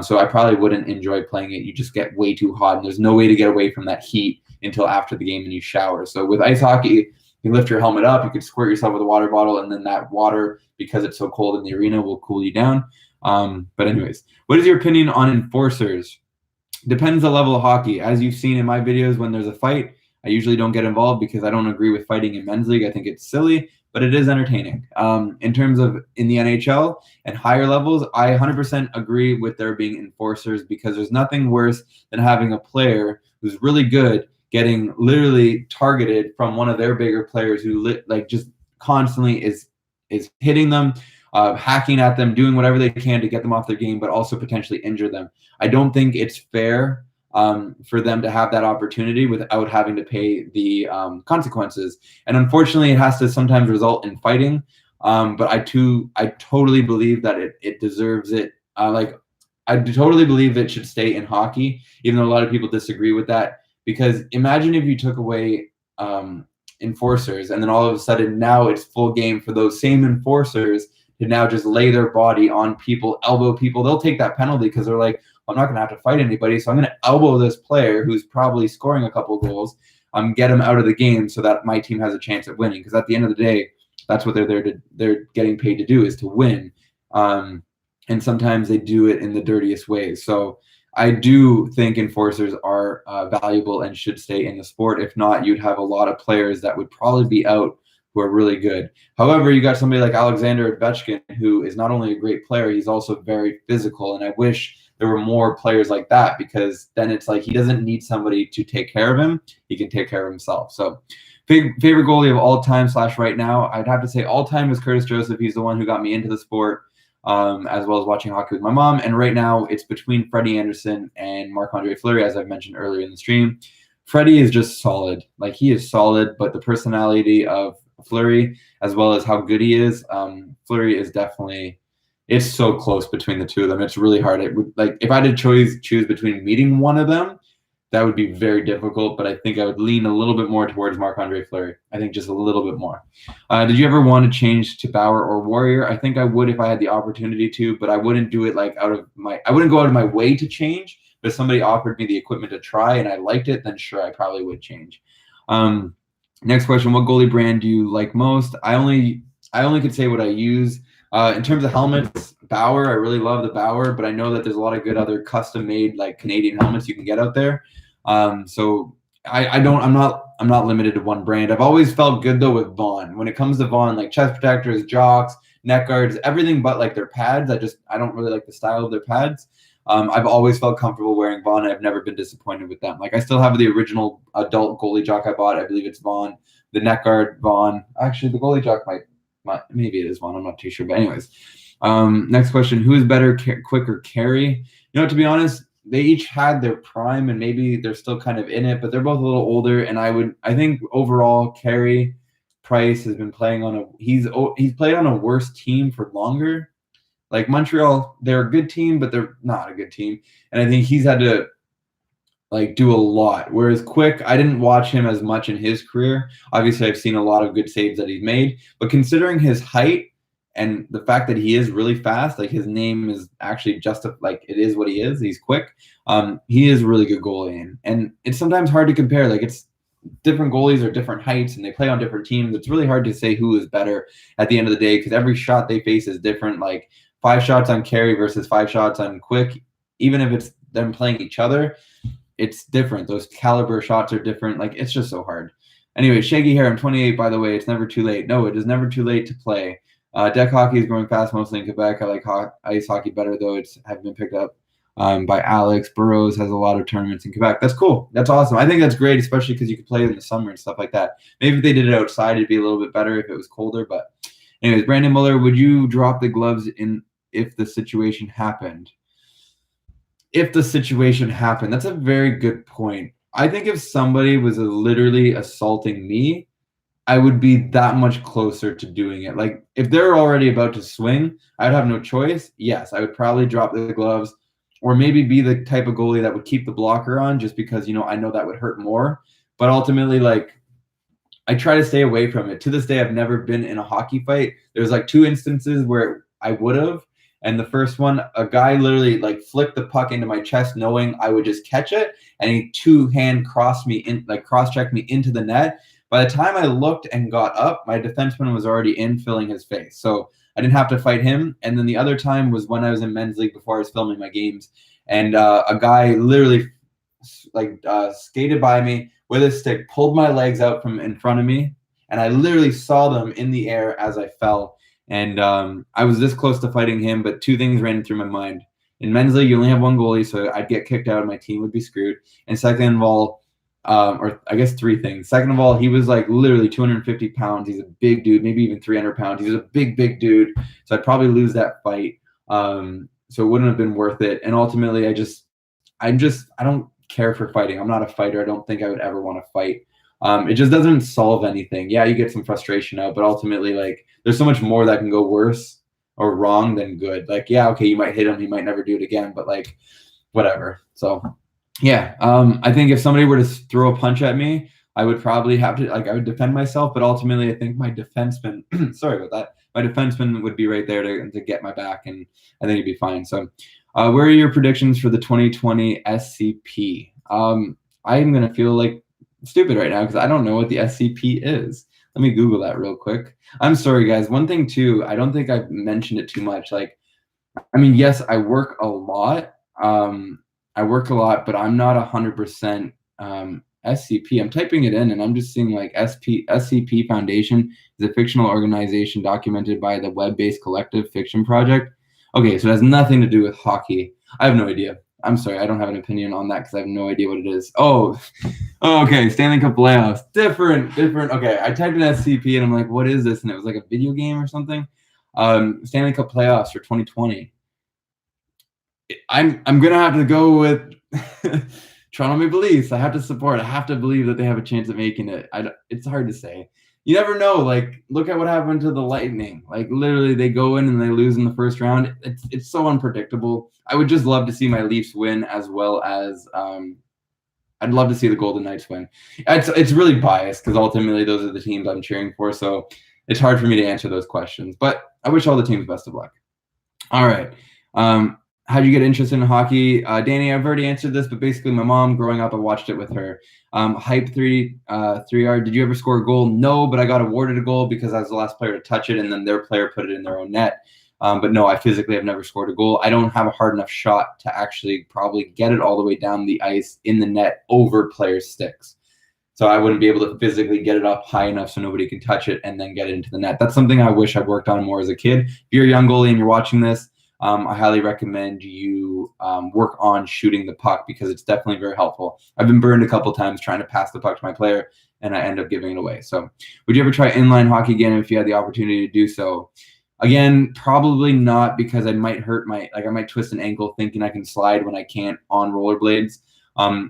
So I probably wouldn't enjoy playing it. You just get way too hot, and there's no way to get away from that heat until after the game and you shower. So with ice hockey, you lift your helmet up, you could squirt yourself with a water bottle, and then that water, because it's so cold in the arena, will cool you down. But anyways, what is your opinion on enforcers? Depends the level of hockey. As you've seen in my videos, when there's a fight, I usually don't get involved because I don't agree with fighting in men's league. I think it's silly, but it is entertaining. In terms of in the NHL and higher levels, I 100% agree with there being enforcers, because there's nothing worse than having a player who's really good getting literally targeted from one of their bigger players who just constantly is hitting them, hacking at them, doing whatever they can to get them off their game, but also potentially injure them. I don't think it's fair for them to have that opportunity without having to pay the consequences. And unfortunately, it has to sometimes result in fighting. But I totally believe that it deserves it. I totally believe it should stay in hockey, even though a lot of people disagree with that. Because imagine if you took away enforcers, and then all of a sudden now it's full game for those same enforcers to now just lay their body on people, elbow people. They'll take that penalty because they're like, I'm not going to have to fight anybody, so I'm going to elbow this player who's probably scoring a couple goals, get him out of the game so that my team has a chance at winning. Because at the end of the day, that's what they're getting paid to do, is to win. and sometimes they do it in the dirtiest ways. So I do think enforcers are valuable and should stay in the sport. If not, you'd have a lot of players that would probably be out who are really good. However, you got somebody like Alexander Ovechkin, who is not only a great player, he's also very physical. And I wish there were more players like that, because then it's like he doesn't need somebody to take care of him. He can take care of himself. So favorite goalie of all time / right now, I'd have to say all time is Curtis Joseph. He's the one who got me into the sport, as well as watching hockey with my mom. And right now it's between Freddie Anderson and Marc-Andre Fleury, as I've mentioned earlier in the stream. Freddie is just solid. Like, he is solid, but the personality of Fleury, as well as how good he is, Fleury is definitely, it's so close between the two of them. It's really hard. It would, like, if I had to choose between meeting one of them, that would be very difficult, but I think I would lean a little bit more towards Marc-Andre Fleury. I think just a little bit more. Did you ever want to change to Bauer or Warrior? I think I would if I had the opportunity to, but I wouldn't do it like I wouldn't go out of my way to change. But if somebody offered me the equipment to try and I liked it, then sure, I probably would change. Next question, what goalie brand do you like most? I only could say what I use. In terms of helmets, Bauer, I really love the Bauer, but I know that there's a lot of good other custom-made like Canadian helmets you can get out there. So I'm not limited to one brand. I've always felt good though with Vaughn. When it comes to Vaughn, like chest protectors, jocks, neck guards, everything but like their pads. I don't really like the style of their pads. I've always felt comfortable wearing Vaughn. I've never been disappointed with them. Like, I still have the original adult goalie jock I bought. I believe it's Vaughn. The neck guard, Vaughn. Actually, the goalie jock maybe it is Vaughn. I'm not too sure. But anyways, next question: who is better, Quick or Carey? You know, to be honest, they each had their prime, and maybe they're still kind of in it, but they're both a little older. And I think overall, Carey Price has been playing on he's played on a worse team for longer. Like Montreal, they're a good team, but they're not a good team. And I think he's had to like do a lot. Whereas Quick, I didn't watch him as much in his career. Obviously, I've seen a lot of good saves that he's made, but considering his height and the fact that he is really fast, like his name is actually just like it is what he is. He's quick. He is a really good goalie, and it's sometimes hard to compare. Like, it's different goalies are different heights and they play on different teams. It's really hard to say who is better at the end of the day, because every shot they face is different. Like 5 shots on Carey versus 5 shots on Quick, even if it's them playing each other, it's different. Those caliber shots are different. Like, it's just so hard. Anyway, Shaggy Hair, I'm 28, by the way. It's never too late. No, it is never too late to play. Deck hockey is growing fast, mostly in Quebec. I like ice hockey better, though. It's have been picked up by Alex. Burroughs has a lot of tournaments in Quebec. That's cool. That's awesome. I think that's great, especially because you could play in the summer and stuff like that. Maybe if they did it outside, it'd be a little bit better if it was colder. But anyways, Brandon Muller, would you drop the gloves in if the situation happened? If the situation happened, that's a very good point. I think if somebody was literally assaulting me, I would be that much closer to doing it. Like, if they're already about to swing, I'd have no choice. Yes, I would probably drop the gloves, or maybe be the type of goalie that would keep the blocker on, just because, you know, I know that would hurt more. But ultimately, like, I try to stay away from it. To this day, I've never been in a hockey fight. There's like 2 instances where I would have. And the first one, a guy literally like flicked the puck into my chest, knowing I would just catch it, and he 2-hand cross checked me into the net. By the time I looked and got up, my defenseman was already in, filling his face. So I didn't have to fight him. And then the other time was when I was in men's league before I was filming my games, and a guy literally skated by me with his stick, pulled my legs out from in front of me, and I literally saw them in the air as I fell. And I was this close to fighting him, but 2 things ran through my mind. In men's league, you only have 1 goalie, so I'd get kicked out and my team would be screwed. And second of all, or I guess 3 things. Second of all, he was like literally 250 pounds. He's a big dude, maybe even 300 pounds. He's a big, big dude. So I'd probably lose that fight. So it wouldn't have been worth it. And ultimately, I don't care for fighting. I'm not a fighter. I don't think I would ever want to fight. It just doesn't solve anything. Yeah, you get some frustration out, but ultimately, like, there's so much more that can go worse or wrong than good. Like, yeah, okay, you might hit him, he might never do it again, but like, whatever. So yeah, I think if somebody were to throw a punch at me, I would probably have to, like, I would defend myself, but ultimately I think my defenseman, sorry about that, my defenseman would be right there to get my back, and I think it'd be fine. So where are your predictions for the 2020 SCP? I'm going to feel like stupid right now because I don't know what the SCP is. Let me Google that real quick. I'm sorry, guys. One thing too, I don't think I've mentioned it too much. Like, I mean, yes, I work a lot. But I'm not 100% SCP. I'm typing it in and I'm just seeing like SCP Foundation is a fictional organization documented by the web-based collective fiction project. Okay, so it has nothing to do with hockey. I have no idea. I'm sorry, I don't have an opinion on that because I have no idea what it is. Oh, okay, Stanley Cup playoffs. Different. Okay, I typed in SCP and I'm like, what is this? And it was like a video game or something. Stanley Cup playoffs for 2020. I'm gonna have to go with Toronto Maple Leafs. I have to support. I have to believe that they have a chance of making it. It's hard to say. You never know. Like, look at what happened to the Lightning. Like, literally, they go in and they lose in the first round. It's so unpredictable. I would just love to see my Leafs win, as well as I'd love to see the Golden Knights win. It's really biased because ultimately those are the teams I'm cheering for. So it's hard for me to answer those questions. But I wish all the teams best of luck. All right. How'd you get interested in hockey? Danny, I've already answered this, but basically my mom, growing up, I watched it with her. Hype 3R, did you ever score a goal? No, but I got awarded a goal because I was the last player to touch it, and then their player put it in their own net. But no, I physically have never scored a goal. I don't have a hard enough shot to actually probably get it all the way down the ice in the net over players' sticks. So I wouldn't be able to physically get it up high enough so nobody can touch it and then get it into the net. That's something I wish I worked on more as a kid. If you're a young goalie and you're watching this, I highly recommend you work on shooting the puck because it's definitely very helpful. I've been burned a couple times trying to pass the puck to my player, and I end up giving it away. So would you ever try inline hockey again if you had the opportunity to do so? Again, probably not, because I might I might twist an ankle thinking I can slide when I can't on rollerblades.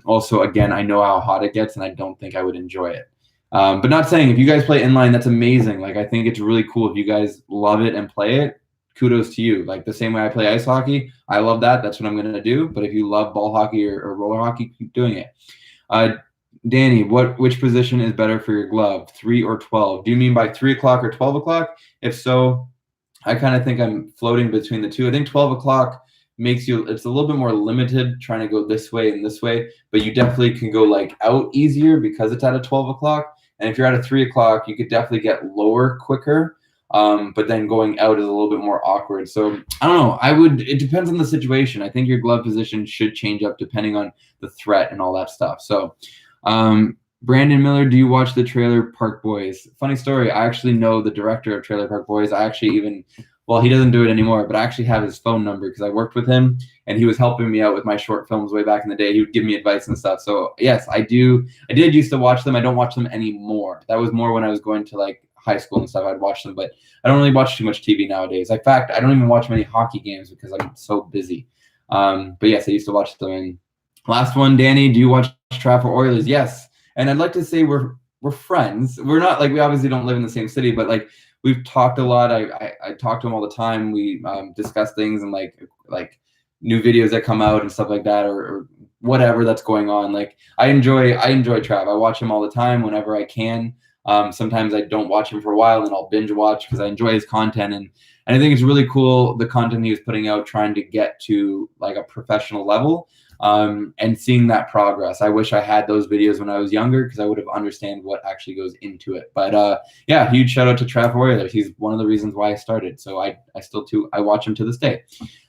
Also, again, I know how hot it gets, and I don't think I would enjoy it. But not saying if you guys play inline, that's amazing. Like, I think it's really cool if you guys love it and play it. Kudos to you. Like, the same way I play ice hockey, I love that. That's what I'm going to do. But if you love ball hockey or roller hockey, keep doing it. Danny, which position is better for your glove, 3 or 12? Do you mean by 3 o'clock or 12 o'clock? If so, I kind of think I'm floating between the two. I think 12 o'clock makes you, it's a little bit more limited trying to go this way and this way, but you definitely can go like out easier because it's at a 12 o'clock. And if you're at a 3 o'clock, you could definitely get lower quicker. But then going out is a little bit more awkward. So I don't know. It depends on the situation. I think your glove position should change up depending on the threat and all that stuff. So, Brandon Miller, do you watch the Trailer Park Boys? Funny story. I actually know the director of Trailer Park Boys. I actually he doesn't do it anymore, but I actually have his phone number because I worked with him and he was helping me out with my short films way back in the day. He would give me advice and stuff. So yes, I did used to watch them. I don't watch them anymore. That was more when I was going to like high school and stuff. I'd watch them, but I don't really watch too much TV nowadays. In fact, I don't even watch many hockey games because I'm so busy. But yes, I used to watch them. And last one, Danny, do you watch Trafford Oilers? Yes. And I'd like to say we're friends. We're not like, we obviously don't live in the same city, but like we've talked a lot. I talk to him all the time. We discuss things and like new videos that come out and stuff like that, or whatever that's going on. Like I enjoy Trav. I watch him all the time whenever I can. Sometimes I don't watch him for a while and I'll binge watch because I enjoy his content. And I think it's really cool, the content he was putting out, trying to get to like a professional level, and seeing that progress. I wish I had those videos when I was younger because I would have understand what actually goes into it. But yeah, huge shout out to Trav Oilers. He's one of the reasons why I started. So I watch him to this day.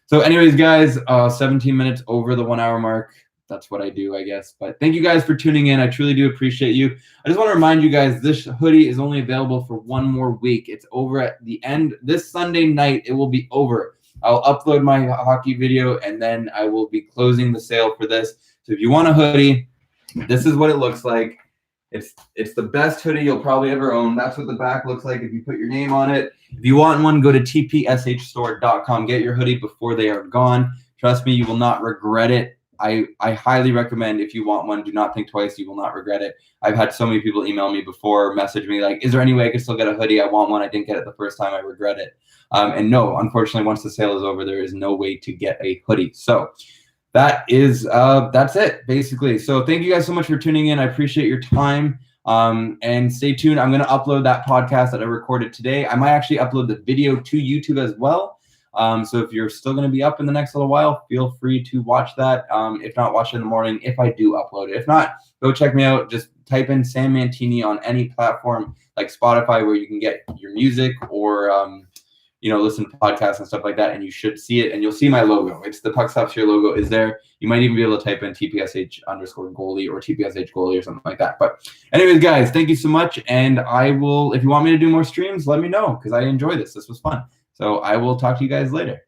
So anyways, guys, 17 minutes over the 1 hour mark. That's what I do, I guess. But thank you guys for tuning in. I truly do appreciate you. I just want to remind you guys, this hoodie is only available for one more week. It's over at the end. This Sunday night, it will be over. I'll upload my hockey video, and then I will be closing the sale for this. So if you want a hoodie, this is what it looks like. It's the best hoodie you'll probably ever own. That's what the back looks like if you put your name on it. If you want one, go to tpshstore.com. Get your hoodie before they are gone. Trust me, you will not regret it. I highly recommend, if you want one, do not think twice. You will not regret it. I've had so many people email me before, message me like, is there any way I can still get a hoodie? I want one. I didn't get it the first time. I regret it. And no, unfortunately, once the sale is over, there is no way to get a hoodie. So that's it, basically. So thank you guys so much for tuning in. I appreciate your time. And stay tuned. I'm going to upload that podcast that I recorded today. I might actually upload the video to YouTube as well. So if you're still going to be up in the next little while, feel free to watch that. If not, watch it in the morning if I do upload it. If not, go check me out. Just type in Sam Mantini on any platform like Spotify where you can get your music, or listen to podcasts and stuff like that, and you should see it, and you'll see my logo. It's the Puck Stops Here logo is there. You might even be able to type in TPSH_goalie or TPSH goalie or something like that. But anyways, guys, thank you so much. And I will, if you want me to do more streams, let me know, because I enjoy this. This was fun. So I will talk to you guys later.